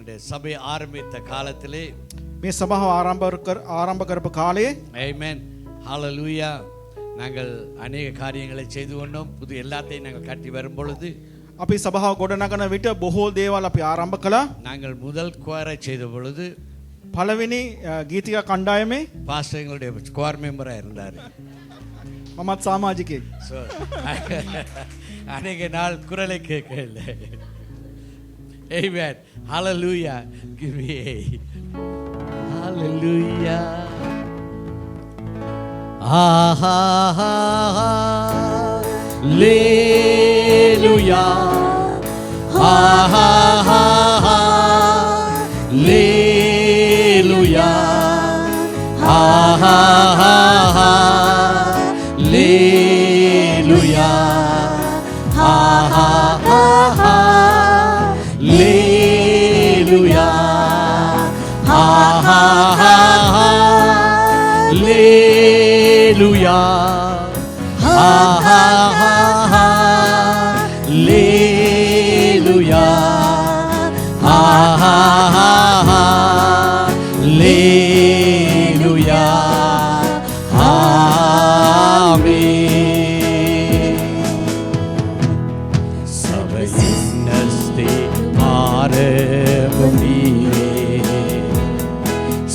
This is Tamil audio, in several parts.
நம்முடைய சபை ஆரம்பித்த காலத்திலே මේ සභාව ආරම්භ කරපු කාලයේ ஆமென் ஹalleluya நாங்கள் अनेक காரியங்களை செய்து கொண்டோம். புது எல்லாத்தையும் நாங்கள் கட்டி வரும் பொழுது අපි සභාව ගොඩනගන විට බොහෝ දේවල් අපි ආරම්භ කළා. நாங்கள் முதல் குவாரை செய்த பொழுது පළවෙනි ගීතික කණ්ඩායමේ பாஸ்டர் எங்களுடைய ஸ்குவார் மெம்பரா இருந்தார். මමත් සමාජිකයෙක්. So அநேக நாள் குரலை கேட்கல. Amen. Hallelujah. Give me a hallelujah. Hallelujah. Hallelujah. Hallelujah. Hallelujah. Hallelujah. Hallelujah. Hallelujah. Amen. சபையினஸ்தே ஆரம்பமே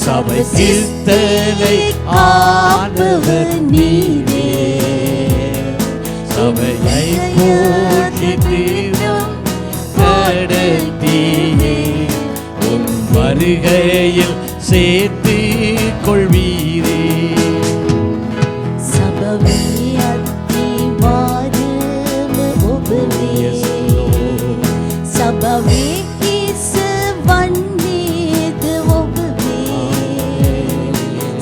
சபை சித்தலை ஆண்டவர் நீரே சபையை போற்றிடும் கடத்தியே உன் வருகையில் சேர்த்து கொள்வீரே සබවේ අත්තිවාදම ඔබවේ සබවේ කිස වන්නේද ඔබවේ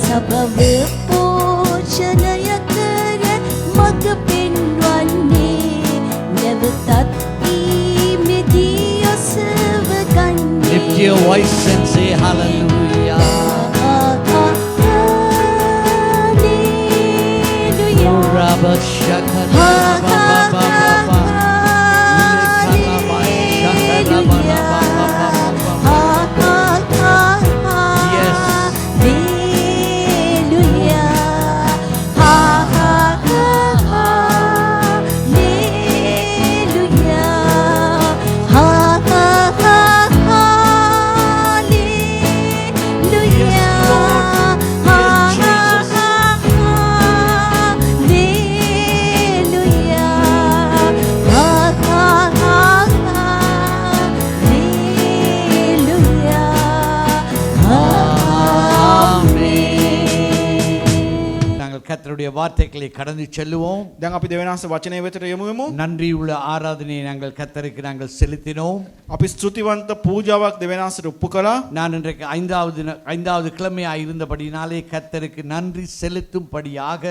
සබව පෝෂණය කර මග පෙන්වන්නේ නැවතත් ඊමෙදී ඔසව ගන්නේ. Lift your voice and say hallelujah. Rabba shaka rabba ba ba ba yes கர்த்தருடைய வார்த்தைகளை கடந்து செல்லுவோம். දැන් අපි දෙවියන්ස වචනය වෙතට යමු වෙමු. நன்றியுள்ள ஆராதனையை நாங்கள் கர்த்தருக்கு நாங்கள் செலுத்தினோம். අපි ස්තුතිවන්ත පූජාවක් දෙවියන්සට උපු කළා. நான் இன்றைக்கு ஐந்தாவது கிழமையாக இருந்தபடினாலே கர்த்தருக்கு நன்றி செலுத்தும்படியாக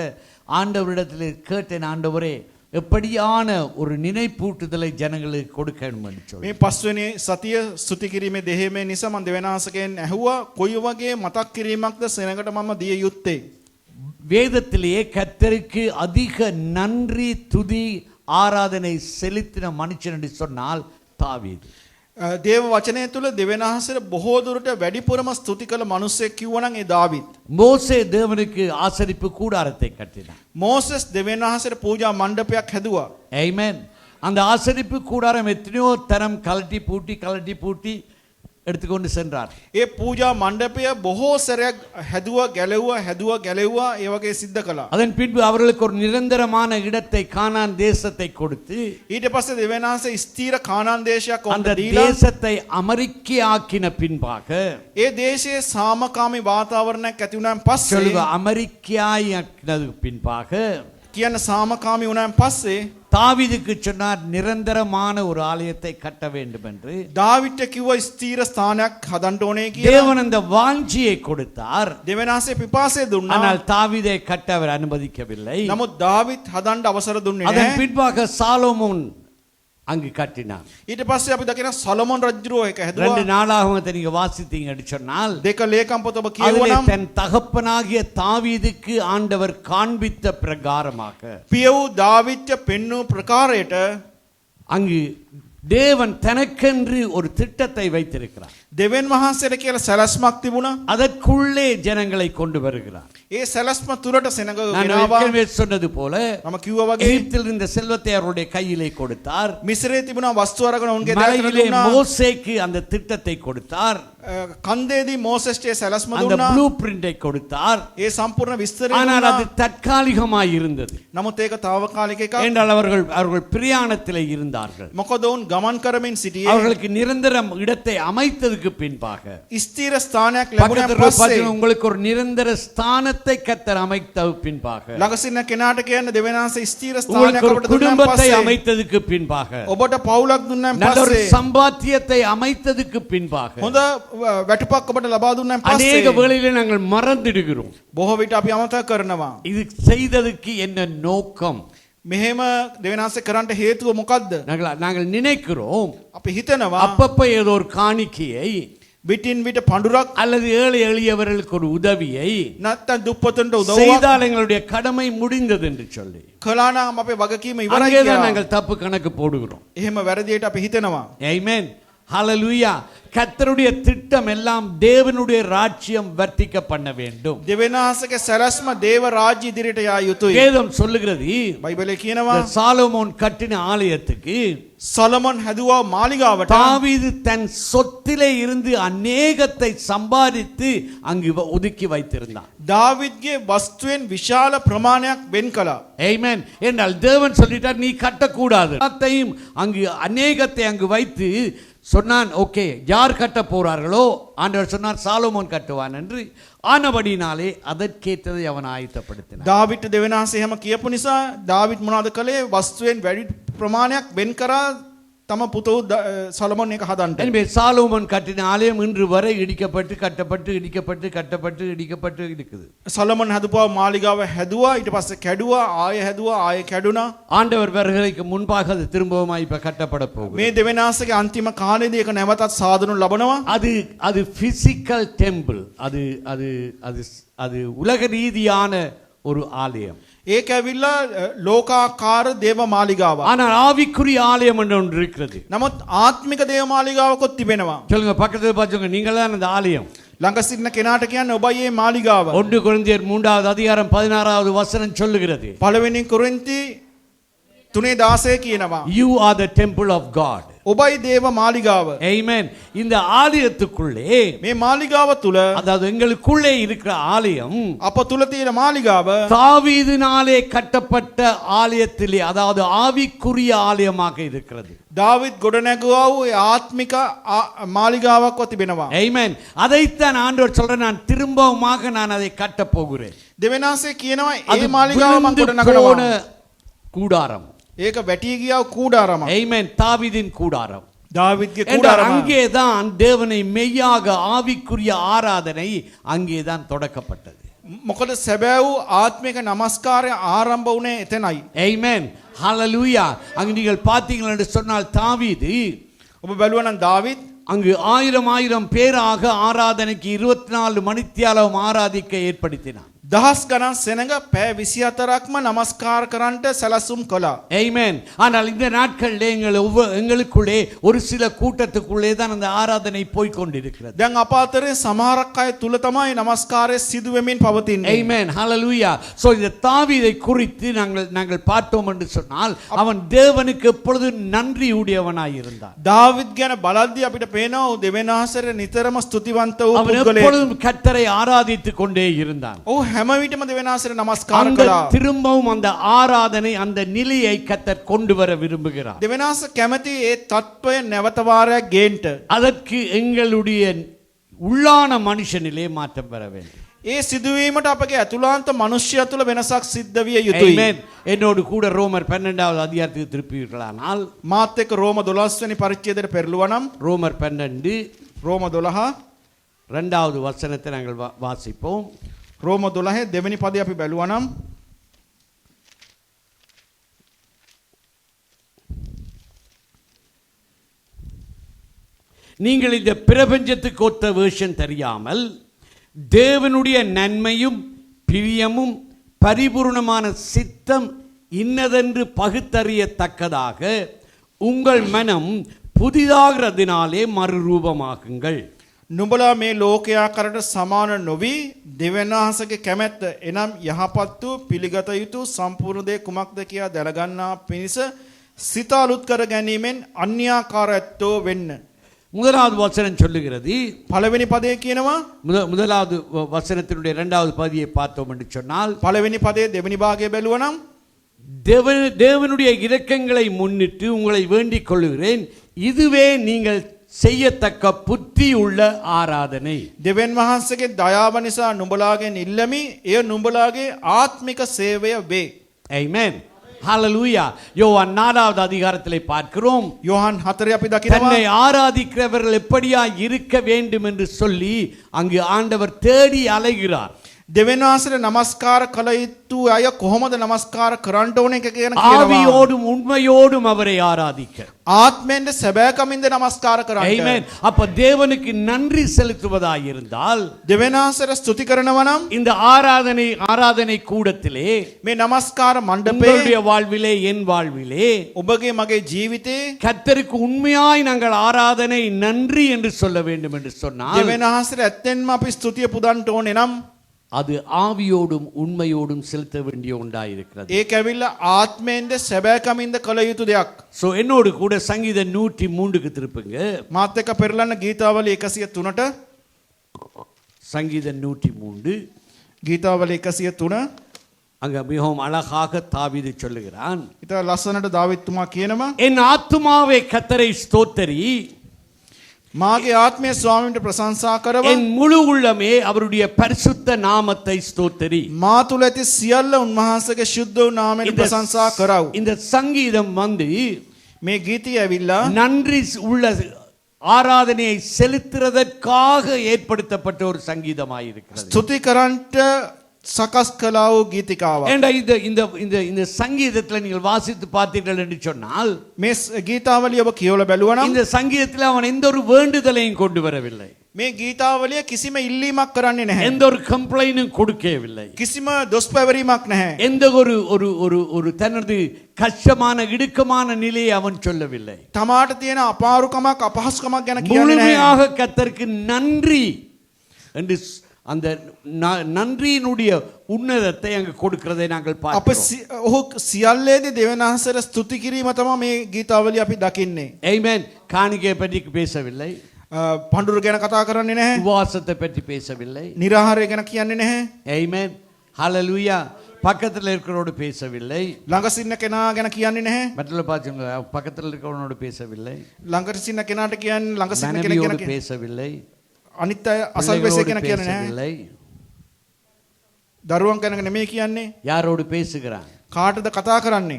ஆண்டவரிடத்தில் கேட்டேன், ஆண்டவரே எப்படியான ஒரு நினைப்பூட்டுதலை ஜனங்களுக்கு கொடுக்க வேண்டும் என்று சொல்லி. මේ පස්වෙනි සතිය ස්තුති කිරීමේ දෙහිමේ නිසා මම දෙවියන්සකෙන් ඇහුවා කොයි වගේ මතක් කිරීමක්ද සෙනඟට මම දිය යුත්තේ. வேதத்திலேயே கர்த்தருக்கு அதிக நன்றி துதி ஆராதனை செலுத்தின மனுஷன் என்று சொன்னால் தாவீது. දේව වචනය තුල දෙවියන්සට බොහෝ දුරට වැඩිපුරම ස්තුති කළ මිනිසෙක් කිව්වනම් ඒ දාවිත්. மோசே தேவனுக்கு ஆசரிப்பு கூடாரத்தை கட்டினார். මෝසස් දෙවියන්සට පූජා මණ්ඩපයක් හැදුවා. ஆமென். அந்த ஆசரிப்பு கூடாரம் எத்தனையோ தரம் கலட்டி பூட்டி எடுத்துக்கொண்டு சென்றார். ඒ පූජා මණ්ඩපය බොහෝ සැරයක් ගැලෙව්වා ඒ වගේ සිද්ධ කළා. அதன் பின்பு அவர்களுக்கு ஒரு நிரந்தரமான இடத்தை கானான் தேசத்தை கொடுத்து ඊට පස්සේ දෙවියන්ස ස්ථීර කානාන් දේශයක් அந்த ඔවුන්ට දීලා தேசத்தை அமெரிக்காக்கின பின்பாக ඒ දේශයේ සාමකාමී වාතාවරණයක් ඇති වුණාන් පස්සේ சொல்லுங்க அமெரிக்காக்கினது பின்பாக කියන සාමකාමී වුණාන් පස්සේ தாவீதுக்கு சொன்னார் நிரந்தரமான ஒரு ஆலயத்தை கட்ட வேண்டும் என்று. දාවිට කිව්වා ස්ථීර ස්ථානයක් හදන්න ඕනේ කියලා. தேவன் அந்த வாஞ்சியை கொடுத்தார். දෙවියන්සේ පිපාසය දුන්නා. ஆனால் தாவீதை கட்ட அவர் அனுமதிக்கவில்லை. නමුත් දාවිත් හදන්න අවසර දුන්නේ அதன் නැහැ. பின்பாக சாலோமோன் அங்கு கட்டினார். ඊට පස්සේ අපි දකින සොලොමන් රජුරෝ එක ரெண்டு හැදුවා. நாளாகமத்தை நீங்க வாசித்தீங்கன்னு சொன்னால் දෙක ලේකම් පොත ඔබ அதிலே කියවනම් தன் தகப்பனாகிய தாவீதுக்கு ஆண்டவர் காண்பித்த பிரகாரமாக පියව් දාවිච්ච පෙන්නු ප්‍රකාරයට அங்கு தேவன் தனக்கென்று ஒரு திட்டத்தை வைத்திருக்கிறார். දෙවන් වහන්සේට කියලා සැලැස්මක් තිබුණා. அதற்குள்ளே ஜனங்களை கொண்டு வருகிறார். ඒ සැලැස්ම තුරට සෙනඟ நான் ගෙනාවා. ஏற்கனவே சொன்னது போல මම කිව්වා වගේ எகிப்தில் இருந்த செல்வத்தை அவருடைய கையிலே கொடுத்தார். මිස්රයේ තිබුණා වස්තු අරගෙන උන්ගේ දෑතට மலையிலே දුන්නා. மோசேக்கு அந்த திட்டத்தை கொடுத்தார். කන්දේදී මෝසෙස්ට ඒ සැලැස්ම அந்த දුන්නා. ப்ளூ பிரிண்டை கொடுத்தார். ඒ සම්පූර්ණ විස්තරය ஆனால் දුන්නා. அது தற்காலிகமாய் இருந்தது. නමුත් ඒක తాවකාලික එකක්. என்றால் அவர்கள் பிரயாணத்திலே இருந்தார்கள். මොකද උන් ගමන් කරමින් සිටියේ. அவர்களுக்கு நிரந்தர இடத்தை அமைத்ததுக்கு பின்பாக ස්ථීර ස්ථානයක් ලැබුණාන් பக்கத்துல පස්සේ பார்த்தீங்கன்னா உங்களுக்கு ஒரு நிரந்தர ஸ்தானத்தை கர்த்தர் அமைத்த பின்பாக ළඟසින්න කෙනාට කියන්න දෙවනාස ස්ථීර ස්ථානයක් உங்களுக்கு ஒரு අපට දුන්නාන් குடும்பத்தை පස්සේ அமைத்ததுக்கு பின்பாக ඔබට පවුලක් දුන්නාන් நல்ல ஒரு පස්සේ சம்பாத்தியத்தை அமைத்ததுக்கு பின்பாக හොඳ වැටුපක් ඔබට ලබා දුන්නාන් அநேக පස්සේ வேளையிலே நாங்கள் மறந்துடுகிறோம். බොහෝ විට අපි අමතක කරනවා. இது செய்ததுக்கு என்ன நோக்கம்? මෙහෙම දෙවනාසේ කරන්න හේතුව මොකද්ද? நாங்கள் நினைக்கிறோம் අපි හිතනවා அப்பப்ப ஏதோ ஒரு காணிக்கையை විටින් විට පඳුරක් அல்லது ஏழை எளியவர்களுக்கு ஒரு உதவியை නැත්තම් දුප්පතුන්ට උදව්වක් செய்தால் எங்களுடைய கடமை முடிந்தது என்று சொல்லி කළා නම් අපේ වගකීම ඉවරයි அங்கேதான் කියලා. நாங்கள் தப்பு கணக்கு போடுகிறோம். එහෙම වැරදියට අපි හිතනවා. ஆமென். ஹalleluya. கர்த்தருடைய திட்டம் எல்லாம் தேவனுடைய ராஜ்யம் வர்த்திக்க பண்ண வேண்டும். දෙවනාසගේ සැලැස්ම දේව රාජ්‍ය ඉදිරියට යා යුතුයි. வேதம் சொல்லுகிறது බයිබලයේ කියනවා இந்த சாலமோன் கட்டின ஆலயத்துக்கு සොලොමන් හැදුවා මාලිගාවට தாவீது தன் சொத்திலே இருந்து அநேகத்தை சம்பாதித்து அங்கு ஒதுக்கி வைத்திருந்தான். දාවිද්ගේ වස්තුවෙන් විශාල ප්‍රමාණයක් වෙන් කළා. ஆமென். என்றால் தேவன் சொல்லிட்டார் நீ கட்டக்கூடாது. அத்தையும் அங்கு அநேகத்தை அங்கு வைத்து சொன்னான். ஓகே, யார் கட்ட போறார்களோ ஆண்டவர் சொன்னார் சாலமோன் கட்டுவான் என்று. ஆனபடினாலே அதற்கேற்றதை அவன் ஆயத்தப்படுத்தினான். දාවිත් දෙවනාසේ එහෙම කියපු නිසා දාවිත් මොනවද කළේ? වස්තුවෙන් වැඩි ප්‍රමාණයක් වෙන් කරා තම පුතෝ සොලොමන් එක හදන්න. எனவே சாலமோன் கட்டின ஆலயம் இன்று வரை இடிக்கப்பட்டு கட்டப்பட்டு இடிக்கப்பட்டு கட்டப்பட்டு இடிக்கப்பட்டு இருக்குது. සොලොමන් හදපුවා මාලිගාව හැදුවා, ඊට පස්සේ කැඩුවා, ආයෙ හැදුවා, ආයෙ කැඩුනා. ஆண்டவர் வருகைக்கு முன்பாக அது திரும்பவும் இப்ப கட்டப்பட போகுது. මේ දෙවනාසගේ අන්තිම කාලේදී ඒක නැවතත් සාදනු ලබනවා. அது பிசிக்கல் டெம்பிள். அது அது அது அது உலக ரீதியான ஒரு ஆலயம். ඒක ඇවිල්ලා ලෝකාකාර දේව මාලිගාවක්. ஆனால் ஆவிக்குரிய ஆலயம் என்று ஒன்று இருக்கிறது. නමුත් ආත්මික දේව මාලිගාවකොත් තිබෙනවා. சொல்லுங்க, பக்கத்துல பாத்துங்க, நீங்க தான் அந்த ஆலயம். ළඟ සිටින කෙනාට කියන්න ඔබයි මේ මාලිගාව. 1 கொரிந்தியர் 3வது அதிகாரம் 16வது வசனம் சொல்லுகிறது. පළවෙනි කොරින්ති 3:16 කියනවා. You are the temple of God. ඔබයි දේව මාලිගාව. Amen. இந்த ஆலயத்துக்குள்ளே, මේ මාලිගාව තුල அதாவது எங்களுக்குள்ளே இருக்கிற ஆலயம் අප තුල තියෙන මාලිගාව தாவீதினாலே கட்டப்பட்ட ஆலயத்திலே, அதாவது ஆவிக்குரிய ஆலயமாக இருக்கிறது. දාවිත් ගොඩනැගුවා වූ ඒ ආත්මික මාලිගාවක් තිබෙනවා. Amen. அதைத்தான் ஆண்டவர் சொல்றேன், நான் திரும்பவுமாக நான் அதை கட்டப் போகிறேன். දෙවනාසේ කියනවා அது ඒ මාලිගාව මම விழுந்து ගොඩනගනවා. போன கூடாரம். ඒක වැටී ගියා කූඩාරම. Amen. தாவீதின் கூடாரம். දාවිත්ගේ என்றால் කූඩාරම. அங்கேதான் தேவனை மெய்யாக ஆவிக்குரிய ஆராதனை அங்கேதான் தொடக்கப்பட்டது. මොකද සැබෑ වූ ආත්මික නමස්කාරය ආරම්භ වුණේ එතනයි. Amen. Hallelujah. அங்கு நீங்கள் பார்த்தீர்கள் என்று சொன்னால் தாவீது ඔබ බැලුවා නම් දාවිත් அங்கு 1000 பேராக ஆராதனைக்கு 24 மணித்தியாலம் ஆராதிக்க ஏற்படுத்தினான். දහස් ගණන් සෙනඟ පැය 24ක්ම නමස්කාර කරන්නට සැලසුම් කළා. Amen. ஆனால் இந்த நாட்களிலே எங்களுக்குள்ளே ஒரு சில கூட்டத்துக்குள்ளே தான் அந்த ஆராதனை போய் கொண்டிருக்கிறது. දැන් අප අතරේ සමහරක් අය තුල තමයි නමස්කාරය සිදු වෙමින් පවතින්නේ. Amen. Hallelujah. So இந்த தாவீதை குறித்து நாங்கள் பார்த்தோம் என்று சொன்னால் அவன் தேவனுக்கு எப்பொழுது நன்றி உடையவனாய் இருந்தான். දාවිත් ගැන බලද්දී අපිට පේනවා ඔහු දෙවෙනාසර නිතරම ස්තුතිවන්ත වූ அவன் පුද්ගලයෙක්. எப்பொழுதும் கர்த்தரை ஆராதித்துக் கொண்டே இருந்தான். ඔහු හැම විටම දෙවෙනාසර නමස්කාර அந்த කළා. திரும்பவும் அந்த ஆராதனை அந்த நிலையை கர்த்தர் கொண்டு வர விரும்புகிறார். දෙවෙනාස කැමති ඒ තත්ත්වය නැවත වාරයක් ගේන්න. அதற்கு எங்களுடைய உள்ளான மனுஷனிலே மாற்றம் வர வேண்டும். ඒ සිදුවීමට අපගේ අතුලාන්ත මනුෂ්‍යය තුළ වෙනසක් සිද්ධ විය යුතුයි. Amen. என்னோடு கூட ரோமர் 12வது அதிகாரத்துக்கு திருப்பீர்களானால் මාත් එක්ක රෝම 12 වෙනි පරිච්ඡේදයට පෙරළුවා නම් ரோமர் 12 රෝම 12 2வது வசனத்தை நாங்கள் வாசிப்போம். රෝම 12 දෙවෙනි පදේ අපි බැලුවා නම් நீங்கள் இந்த பிரபஞ்சத்துக்கு ஒத்த வேர்ஷன் தெரியாமல் தேவனுடைய நன்மையும் பிரியமும் பரிபூர்ணமான சித்தம் இன்னதென்று பகுத்தறியத்தக்கதாக உங்கள் மனம் புதிதாகிறதினாலே மறுரூபமாகுங்கள். නුඹලා මේ ලෝකයා කරට සමාන නොවි දෙවියන් වහන්සේගේ කැමැත්ත එනම් යහපත් වූ පිළිගත යුතු සම්පූර්ණ දේ කුමක්ද කියා දැනගන්නා පිණිස සිත අලුත් කර ගැනීමෙන් අන්‍යාකාරයත්වෝ වෙන්න. முதலாவது வசனம் சொல்லுகிறது, පළවෙනි පදේ කියනවා முதலாவது வசனத்தினுடைய இரண்டாவது பகுதியை பார்த்தோம் என்று சொன்னால், පළවෙනි පදේ දෙවෙනි භාගය බැලුවනම් தேவனுடைய இரக்கங்களை முன்னிட்டு உங்களை வேண்டிக் கொள்கிறேன், இதுவே நீங்கள் செய்யத்தக்க புத்தி உள்ள ஆராதனை. දෙවියන් වහන්සේගේ දයාව නිසා නුඹලාගෙන් ඉල්ලමි, එය නුඹලාගේ ආත්මික සේවය වේ. ஆமென். ஹalleluya. யோவான் 4வது அதிகாரத்திலே பார்க்கிறோம், යෝහන් 4 අපි දකිනවා தன்னை ஆராதிக்கிறவர்கள் எப்படியா இருக்க வேண்டும் என்று சொல்லி அங்கு ஆண்டவர் தேடி அலைகிறார். දෙවියන් වහන්සේට නමස්කාර කළ යුතු අය කොහොමද නමස්කාර කරන්න ඕන එක කියන කියනවා. ஆவியோடும் உண்மையோடும் அவரை ஆராதிக்க. ආත්මෙන්ද සැබෑකමින්ද නමස්කාර කරන්න. ஆமென். அப்ப தேவனுக்கு நன்றி செலுத்துவதாய் இருந்தால் දෙවියන් වහන්සේට ස්තුති කරනවා නම් இந்த ஆராதனை கூடத்திலே මේ නමස්කාර මණ්ඩපේ உங்களுடைய வாழ்விலே என் வாழ்விலே ඔබගේ මගේ ජීවිතේ கர்த்தருக்கு உண்மையாய் நாங்கள் ஆராதனை நன்றி என்று சொல்ல வேண்டும் என்று சொன்னால், දෙවියන් වහන්සේට ඇත්තෙන්ම අපි ස්තුතිය පුදන්න ඕනේ නම් அது ஆவியோடும் உண்மையோடும் செலுத்த வேண்டிய ஒன்றாயிருக்கிறது. ඒක ඇවිල්ලා ආත්මෙන්ද සැබෑකමින්ද කළ යුතු දෙයක්. சோ என்னோடு கூட சங்கீதம் 103க்கு திருப்புங்க. මාත් එක්ක පෙරලන්න ගීතාවලි 103ට. சங்கீதம் 103 ගීතාවලි 103 அங்க மிகவும் அழகாக தாவீது சொல்லுகிறான், ඊට ලස්සනට දාවිත්තුමා කියනවා என் ஆத்துமாவே கர்த்தரை ஸ்தோத்தரி, මාගේ ආත්මය ස්වාමීන්ට ප්‍රශංසා කරව, என் முழு உள்ளமே அவருடைய பரிசுத்த நாமத்தை ஸ்தோத்தரி. මා තුල ඇති සියල්ල උන්වහන්සේගේ ශුද්ධ වූ නාමයට ප්‍රශංසා කරව. இந்த சங்கீதம் வந்து මේ ගීතය ඇවිල්ලා நன்றி உள்ள ஆராதனையை செலுத்துறதற்காக ஏற்படுத்தப்பட்ட ஒரு சங்கீதமாயிருக்கிறது. ස්තුති කරන්ට සකස් කළා වූ ගීතිකාවක්. ஏண்டா இந்த சங்கீதத்துல நீங்கள் வாசித்து பார்த்தீர்கள் என்று சொன்னால், මේ ගීතාවලිය ඔබ කියවලා බැලුවා නම් இந்த சங்கீதத்தில் அவன் எந்த ஒரு வேண்டுதலையும் கொண்டு வரவில்லை, මේ ගීතාවලිය කිසිම ඉල්ලීමක් කරන්නේ නැහැ. எந்த ஒரு கம்ப்ளைனும் கொடுக்கவில்லை, කිසිම දොස් පැවරීමක් නැහැ. எந்த ஒரு ஒரு ஒரு ஒரு தனது கஷ்டமான இடுக்கமான நிலையை அவன் சொல்லவில்லை. තමාට තියෙන අපාරුකමක් අපහසුකමක් ගැන කියන්නේ නැහැ. முழுமையாக கர்த்தருக்கு நன்றி என்று அந்த நன்றியினுடைய உன்னதத்தை அங்கு கொடுக்கிறதை நாங்கள் අප பார்க்கிறோம். ඔහු සියල්ලේදී දෙවියන් වහන්සේට ස්තුති කිරීම තමයි මේ ගීතාවලිය අපි දකින්නේ. ஆமென். காணிக்கை பற்றி பேசவில்லை, පඬුරු ගැන කතා කරන්නේ නැහැ. உபவாசத்தை பற்றி பேசவில்லை. निराहाරය ගැන කියන්නේ නැහැ. ஆமென். ஹalleluya. பக்கத்தில் இருக்கிறவனோடு பேசவில்லை. ළඟ සින්න කෙනා ගැන කියන්නේ නැහැ. மற்றவர்கள் பாருங்க, பக்கத்தில் இருக்கிறவனோடு பேசவில்லை. ළඟට සින්න කෙනාට කියන්නේ ළඟ සින්න කෙනෙක් மனைவியோடு ගැන பேசவில்லை. අනිත් අය අසල්වැසියෙක් ගැන කියන්නේ නැහැ. பேசவில்லை. දරුවන් ගැන නෙමෙයි කියන්නේ. யாரோடு பேசுகிறான்? කාටද කතා කරන්නේ?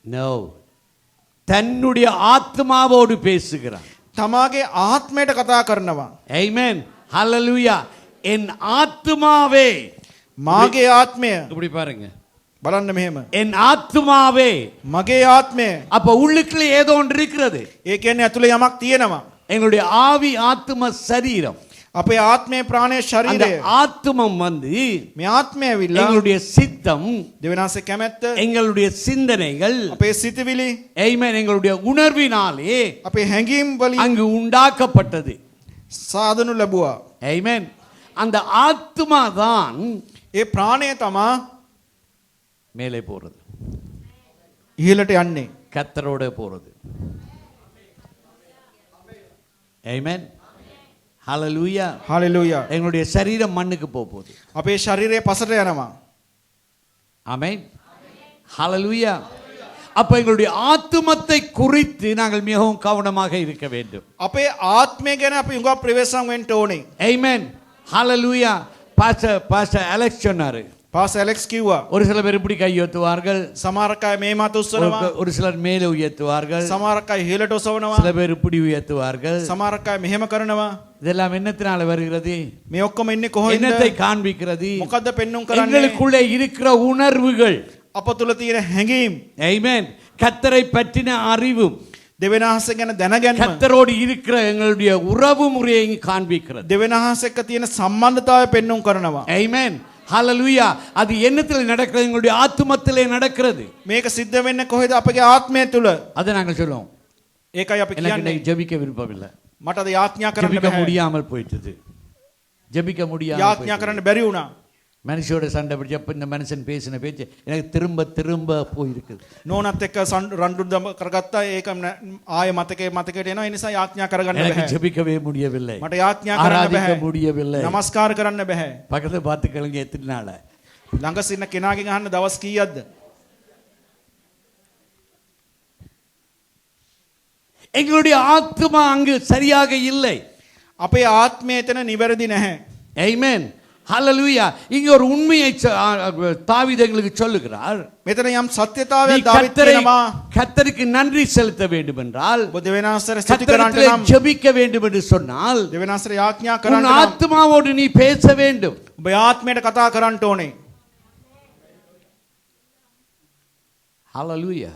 நோ, தன்னுடைய ஆத்மாவோடு பேசுகிறான். තමාගේ ආත්මයට කතා කරනවා. ஆமென். ஹalleluya. என் ஆத்துமாவே, මාගේ ආත්මය இப்படி பாருங்க, බලන්න මෙහෙම. என் ஆத்துமாவே. මගේ ආත්මය. அப்ப உள்ளுக்குள்ள ஏதோ ஒன்று இருக்கிறது. ඒ කියන්නේ ඇතුලේ යමක් තියෙනවා. எங்களுடைய ஆவி ஆத்தும சரீரம், අපේ ආත්මය ප්‍රාණය அந்த ශරීරය. ஆத்துமம் வந்து මේ ආත්මය ඇවිල්ලා எங்களுடைய சித்தம், දෙවියන්සේ කැමැත්ත, எங்களுடைய சிந்தனைகள், අපේ සිතවිලි, ஆமென், எங்களுடைய உணர்வினாலே අපේ හැඟීම් වලින් அங்கு உண்டாக்கப்பட்டது. සාධනු ලැබුවා. ஆமென். அந்த ஆத்மா தான் ඒ ප්‍රාණය තමා மேலே போறது, ඉහළට යන්නේ. கர்த்தரோட போறது. ஆமென். ஹalleluya. හalleluya. எங்களுடைய சரீரம் மண்ணுக்கு போகுது. අපේ ශරීරය පසට යනවා. ஆமென். ஹalleluya. அப்ப எங்களுடைய ஆத்துமத்தை குறித்து நாங்கள் மிகவும் கவனமாக இருக்க வேண்டும். අපේ ආත්මය ගැන අපි උඟා ප්‍රවේශම් වෙන්න ඕනේ. ஆமென். ஹalleluya. பாஸ்டர் அலெக்ஸ் சொன்னாரு, පාස් ඇලෙක්ස් කිව්වා. ஒரு சில பேர் இப்படி கை உயர்த்துவார்கள், සමහර අය මේ මත උස්සනවා. ஒரு சிலர் மேலே உயர்த்துவார்கள், සමහර අය ඉහළට උසවනවා. சில பேர் இப்படி உயர்த்துவார்கள். සමහර අය මෙහෙම කරනවා. இதெல்லாம் என்னத்தினால வருகிறது? මේ ඔක්කොම ඉන්නේ කොහොමද? என்னத்தை காண்பிக்கிறது? මොකද්ද පෙන්눔 කරන්නේ? எங்களுக்குள்ளே இருக்கிற உணர்வுகள். අප තුල තියෙන හැඟීම්. ஆமென். கர்த்தரை பற்றின அறிவும், දෙවියන් වහන්සේ ගැන දැනගැන්ම, கர்த்தரோடு இருக்கிற எங்களுடைய உறவு முறையை காண்பிக்கிறது. දෙවියන් වහන්සේ එක්ක තියෙන සම්බන්ධතාවය පෙන්눔 කරනවා. ஆமென். ஹalleluya. அது என்னத்தில் நடக்கிறது? எங்களுடைய ஆத்துமத்திலே நடக்கிறது. මේක සිද්ධ වෙන්නේ කොහෙද? අපගේ ආත්මය තුල. அதை நாங்கள் சொல்லுவோம், ඒකයි අපි எனக்கு කියන්නේ. இன்னைக்கு ஜெபிக்க விருப்பம் இல்லை. මට අද යාඥා කරන්න ஜெபிக்க බෑ. முடியாமல் போயிட்டது. ஜெபிக்க முடியாமல் යාඥා போயிட்டது. කරන්න බැරි වුණා. மனுஷோட சண்டை பிடிச்ச அப்ப இந்த மனுஷன் பேசின பேச்சு எனக்கு திரும்ப திரும்ப போயிருக்குது. නෝනත් එක්ක රණ්ඩු කරගත්තා. ඒක ආයෙ මතකයට එනවා. ඒ නිසා යාඥා කරගන්න எனக்கு බෑ. ஜெபிக்கவே முடியவில்லை. මට යාඥා කරන්න ஆராதிக்க බෑ. முடியவில்லை. නමස්කාර කරන්න බෑ. பக்கத்துல பார்த்து கேளுங்க எத்தனை நாள். ළඟ සින්න කෙනාගෙන් අහන්න දවස් කීයක්ද? எங்களுடைய ஆத்துமா அங்கு சரியாக இல்லை. අපේ ආත්මය එතන නිවැරදි නැහැ. ஆமென். ஹalleluya. இங்க ஒரு உண்மையை தாவீது எங்களுக்கு சொல்லுகிறார். මෙතන යම් நீ සත්‍යතාවයක් දාවිත් කියනවා. கர்த்தருக்கு நன்றி செலுத்த வேண்டும் என்றால், ඔබ දෙවියන්වහන්සේට ස්තුති කරන්න கர்த்தரிடத்திலே නම් ஜெபிக்க வேண்டும் என்று சொன்னால், දෙවියන්වහන්සේට යාඥා உன் කරන්න නම් ஆத்துமாவோடு நீ பேச வேண்டும். ඔබ ආත්මයට කතා කරන්න ඕනේ. ஹalleluya.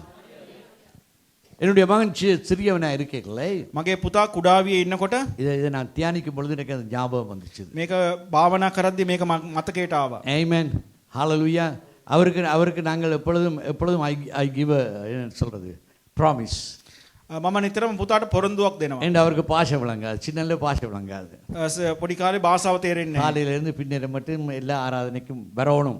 என்னுடைய மகன் சிறியவனா இருக்கேங்களே, මගේ පුතා කුඩාවියේ ඉන්නකොට இதை நான் தியானிக்கும் பொழுது எனக்கு அந்த ஞாபகம் வந்துச்சு. මේක භාවනා කරද්දි මේක මතකයට ආවා. ஆமென். ஹalleluya. அவருக்கு நாங்கள் எப்பொழுதும் ஐ கிவ் என்ன சொல்றது ப்ராமிஸ். මම නිතරම පුතාට පොරොන්දුවක් දෙනවා. and அவருக்கு பாஷை விளங்காது, சின்னல பாஷை விளங்காது. පොඩි කාලේ භාෂාව තේරෙන්නේ නැහැ. காலையில இருந்து பின்னேற மட்டும் எல்லா ஆராதனைக்கும் வரணும்.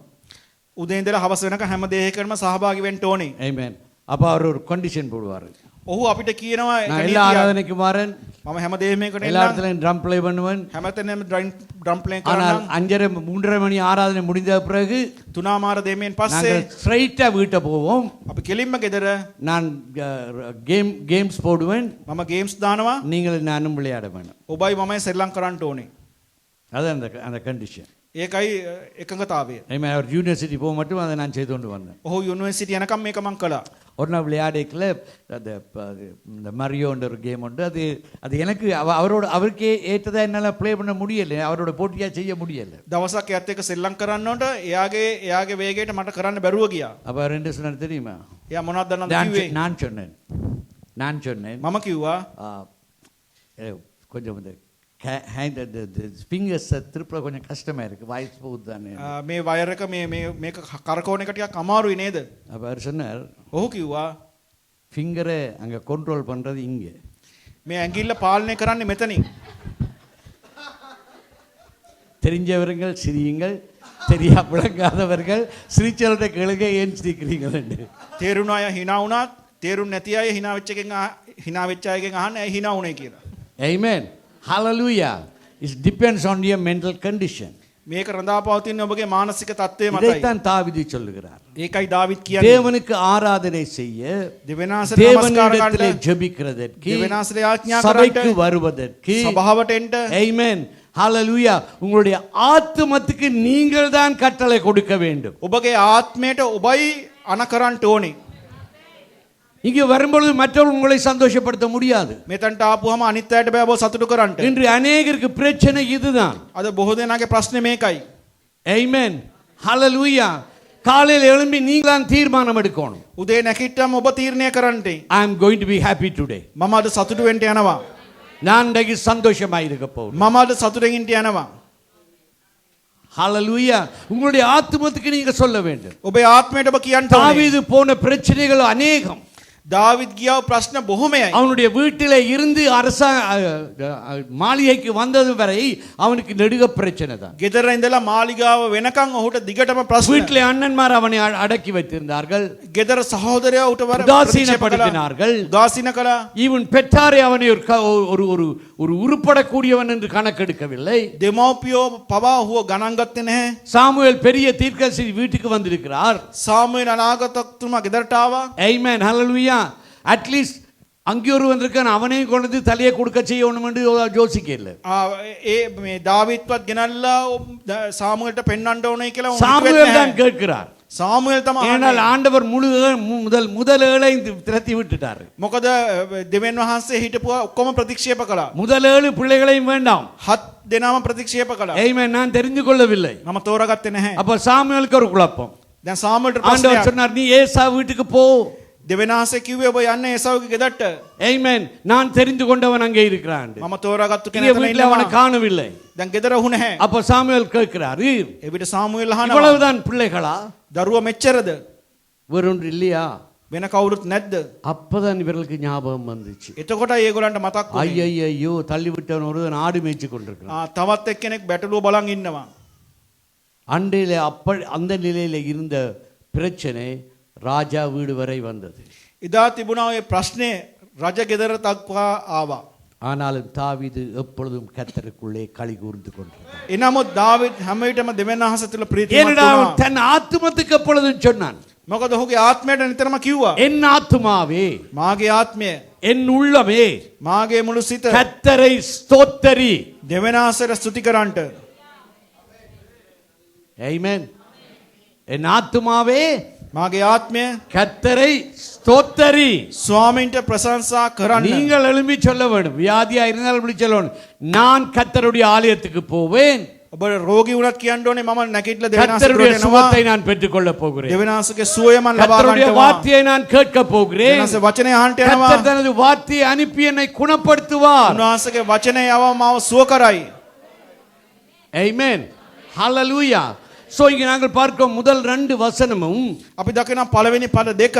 උදේ ඉඳලා හවස වෙනකන් හැම දෙයකටම සහභාගී වෙන්න ඕනේ. ஆமென். அப்ப அவர் ஒரு கண்டிஷன் போடுவாரு. ඔහු අපිට කියනවා நான் எல்லா ஆராதனைக்கும் வரேன், මම හැම දෙයකම எல்லா එන්න இடத்துலயும் ட்ரம் ப்ளே பண்ணுவேன். හැමතැනම ඩ්‍රම් ප්ලේ ஆனால் කරනවා. 3:30 மணி ஆராதனை முடிந்த பிறகு තුනාමාර දෙමෙන් පස්සේ நாங்கள் ஸ்ட்ரைட்டா வீட்டை போவோம். අපි කෙලින්ම ගෙදර நான் கேம்ஸ் போடுவேன், මම ගේම්ස් දානවා. நீங்கள் நானும் விளையாட வேணும். ඔබයි මමයි සෙල්ලම් කරන්න ඕනේ. அது அந்த கண்டிஷன். ඒකයි එකඟතාවය. அவர் யூனிவர்சிட்டி போக மட்டும் அதை நான் செய்து கொண்டு வந்தேன். ඔහු යුනිවර්සිටි යනකම් මේක මම කළා. ஒரு நாள் விளையாடைக்குள்ள இந்த மரியோன்ற ஒரு கேம் உண்டு. அது எனக்கு அவருக்கே ஏற்றதா என்னால் ப்ளே பண்ண முடியல, அவரோட போட்டியாக செய்ய முடியல. දවසක් එයත් එක්ක සෙල්ලම් කරන්නට එයාගේ වේගයට මට කරන්න බැරුව ගියා. அப்போ அவர் என்ன சொன்னார் தெரியுமா? එයා මොනවද දන්නවද කිව්වේ? நான் சொன்னேன் මම කිව්වා கொஞ்சம் இந்த ஃபிங்கர்ஸ் திருப்பல கொஞ்சம் கஷ்டமா இருக்கு, வாய்ஸ் போகுது தானே. මේ වයර් එක මේක කරකවන එක ටිකක් අමාරුයි නේද? அப்போ அவர் சொன்னார், ඔහු කිව්වා ஃபிங்கரை அங்கே கண்ட்ரோல் பண்ணுறது இங்கே, මේ ඇඟිල්ල පාලනය කරන්නේ මෙතනින්. தெரிஞ்சவர்கள் சிரியுங்கள், தெரியா விளங்காதவர்கள் சிரிச்சலோட கேளுங்க, ஏன் சிரிக்கிறீங்கள் என்று. තේරුණ අය hina වුණත් තේරුම් නැති අය hina වෙච්ච අයගෙන් අහන්න ඇයි hina වුනේ කියලා. Amen. Hallelujah. It depends on your mental condition. මේක රඳා පවතින ඔබගේ මානසික තත්ත්වය මතයි. இதைத்தான் தாவீது சொல்லுகிறார். ඒකයි දාවිත් කියන්නේ. தேவனுக்கு ஆராதனை செய்ய, දෙවියන්වහන්සේට නමස්කාර தேவனிடத்திலே කරන්න, ஜெபிக்கிறதற்கு, දෙවියන්වහන්සේට යාඥා சபைக்கு කරන්න, வருவதற்கு. සභාවට එන්න. Amen. Hallelujah. உங்களுடைய ஆத்துமத்துக்கு நீங்கள் தான் கட்டளை கொடுக்க வேண்டும். ඔබගේ ආත්මයට ඔබයි අන කරන්න ඕනේ. இங்கே வரும்பொழுது மற்றவர்கள் உங்களை சந்தோஷப்படுத்த முடியாது. මෙතනට ආපුවම අනිත් අයට බෑ ඔබ සතුටු කරන්න. இன்று அநேகருக்கு பிரச்சனை இதுதான். අද බොහෝ දෙනාගේ ප්‍රශ්නේ මේකයි. Amen. Hallelujah. காலையில் எழும்பி நீங்கள் தான் தீர்மானம் எடுக்கணும். උදේ නැගිට්ටම ඔබ තීරණය කරන්න. I am going to be happy today. මම අද සතුටු වෙන්න යනවා. நான் இன்றைக்கு சந்தோஷமா இருக்க போறேன். මම අද සතුටින් ඉන්න යනවා. Hallelujah. உங்களுடைய ஆத்துமத்துக்கு நீங்க சொல்ல வேண்டும். ඔබේ ආත්මයට ඔබ කියන්න ඕනේ. தாவீது போன பிரச்சனைகள் அநேகம். දාවිත් ගියව ප්‍රශ්න බොහොමයි. அவனுடைய வீட்டிலே இருந்து மாளிகைக்கு வந்தது வரை அவனுக்கு நெடுக பிரச்சனை தான். ගෙදර ඉඳලා මාලිගාව වෙනකන් ඔහුට දිගටම ප්‍රශ්න. வீட்டிலே அண்ணன்மார் அவனை அடக்கி வைத்திருந்தார்கள். ගෙදර සහෝදරයෝ උට වර உதாசீனப்படுத்தினார்கள். උදාසීන කළා. ஈவன் பெற்றாரே அவனை ஒரு உருப்படக்கூடியவன் என்று கணக்கெடுக்கவில்லை. දෙමව්පියෝ පවා ඔහුව ගණන් ගත්තේ නැහැ. சாமுவேல் பெரிய தீர்க்கதரிசி வீட்டுக்கு வந்திருக்கிறார். සාමුවෙල් අනාගතතුමා ගෙදරට ආවා. Amen. Hallelujah. அட்லீஸ்ட் அங்கே ஒரு வந்திருக்கான், அவனையும் கொண்டு வந்து தலையை கொடுக்க செய்யணும் என்று யோசிக்கல. ඒ මේ දාවිත්වත් ගෙනල්ලා සාමුවෙල්ට පෙන්වන්න ඕනේ කියලා சாமுவேல் தான் கேட்கிறார். සාමුවෙල් තමයි ஏனால் ஆண்டவர் முதல் ஏழை திரட்டி விட்டுட்டார். මොකද දෙවියන් වහන්සේ හිටපුවා ඔක්කොම ප්‍රතික්ෂේප කළා. முதல் 7 பிள்ளைகளையும் வேண்டாம். 7 දෙනාම ප්‍රතික්ෂේප කළා. Amen. நான் தெரிந்து கொள்ளவில்லை. මම තෝරාගත්තේ නැහැ. அப்ப சாமுவேலுக்கு ஒரு குழப்பம். දැන් සාමුවෙල්ට ஆண்டவர் ප්‍රශ්නයක්. சொன்னார், நீ ஏசா வீட்டுக்கு போ. දෙවියන් වහන්සේ කිව්වේ ඔබ යන්න ඒසාවගේ ගෙදරට. Amen. நான் தெரிந்து கொண்டவன் அங்கே இருக்கிறான். මම තෝරාගත්තු இங்கே කෙනා வீட்டில் அவனை ඉන්නවා. காணவில்லை. දැන් ගෙදර ඔහු නැහැ. அப்ப சாமுவேல் கேட்கிறார், එවිට සාමුවෙල් අහනවා இவ்வளவுதான் பிள்ளைகளா? දරුවා මෙච්චරද? வேறொன்று இல்லையா? වෙන කවුරුත් නැද්ද? அப்பதான் இவர்களுக்கு ஞாபகம் வந்துச்சு. එතකොට ඒගොල්ලන්ට මතක් වුණේ ஐயோ தள்ளி விட்டவன் ஒருவன் ஆடு மேய்ச்சி கொண்டிருக்கிறான். තවත් එක්කෙනෙක් බැටළුව බලන් ඉන්නවා. அண்டையில அந்த நிலையில இருந்த பிரச்சனை ராஜா வீடு வரை வந்தது. එදා තිබුණා ඔය ප්‍රශ්නේ රජ ගෙදර දක්වා ආවා. ஆனாலும் தாவீது எப்பொழுதும் கர்த்தருக்குள்ளே களி கூர்ந்து கொண்டிருந்தான். එනමුත් දාවිද් හැම විටම දෙවියන් වහන්සේ තුල ප්‍රීතිමත් ஏனென்றால் වුණා. அவன் தன் ஆத்துமத்துக்கு எப்பொழுதும் சொன்னான், මොකද ඔහුගේ ආත්මයට නිතරම කිව්වා என் ஆத்துமாவே, මාගේ ආත්මය என் உள்ளமே මාගේ මුළු සිත கர்த்தரை ஸ்தோத்தரி. දෙවියන් වහන්සේට ස්තුති කරන්නට. ஆமென். என் ஆத்துமாவே මාගේ ආත්මය கர்த்தரை ஸ்தோத்தரி. ස්වාමීන්ට ප්‍රශංසා කරන්න. நீங்கள் எழும்பி சொல்ல வேண்டும். வியாதியா இருந்தாலும் இப்படி சொல்லணும், நான் கர்த்தருடைய ஆலயத்துக்கு போவேன், ඔබ රෝගී වුණත් කියන්න ඕනේ මම නැගිටලා දෙවියන් වහන්සේට கர்த்தருடைய එනවා. சுகத்தை நான் பெற்றுக்கொள்ள போகிறேன், දෙවියන් වහන්සේගේ සුවය මම ලබා கர்த்தருடைய ගන්නවා. வார்த்தையை நான் கேட்க දෙවියන් போகிறேன். වහන්සේ වචනය අහන්න යනවා. கர்த்தர் தனது வார்த்தையை அனுப்பி என்னை குணப்படுத்துவார். උන්වහන්සේගේ වචනය යවම මාව සුව කරයි. ஆமென். ஹalleluya. சோ இங்க நாங்கள் பார்க்கும் முதல் 2 வசனமும் අපි දකින පළවෙනි පද දෙක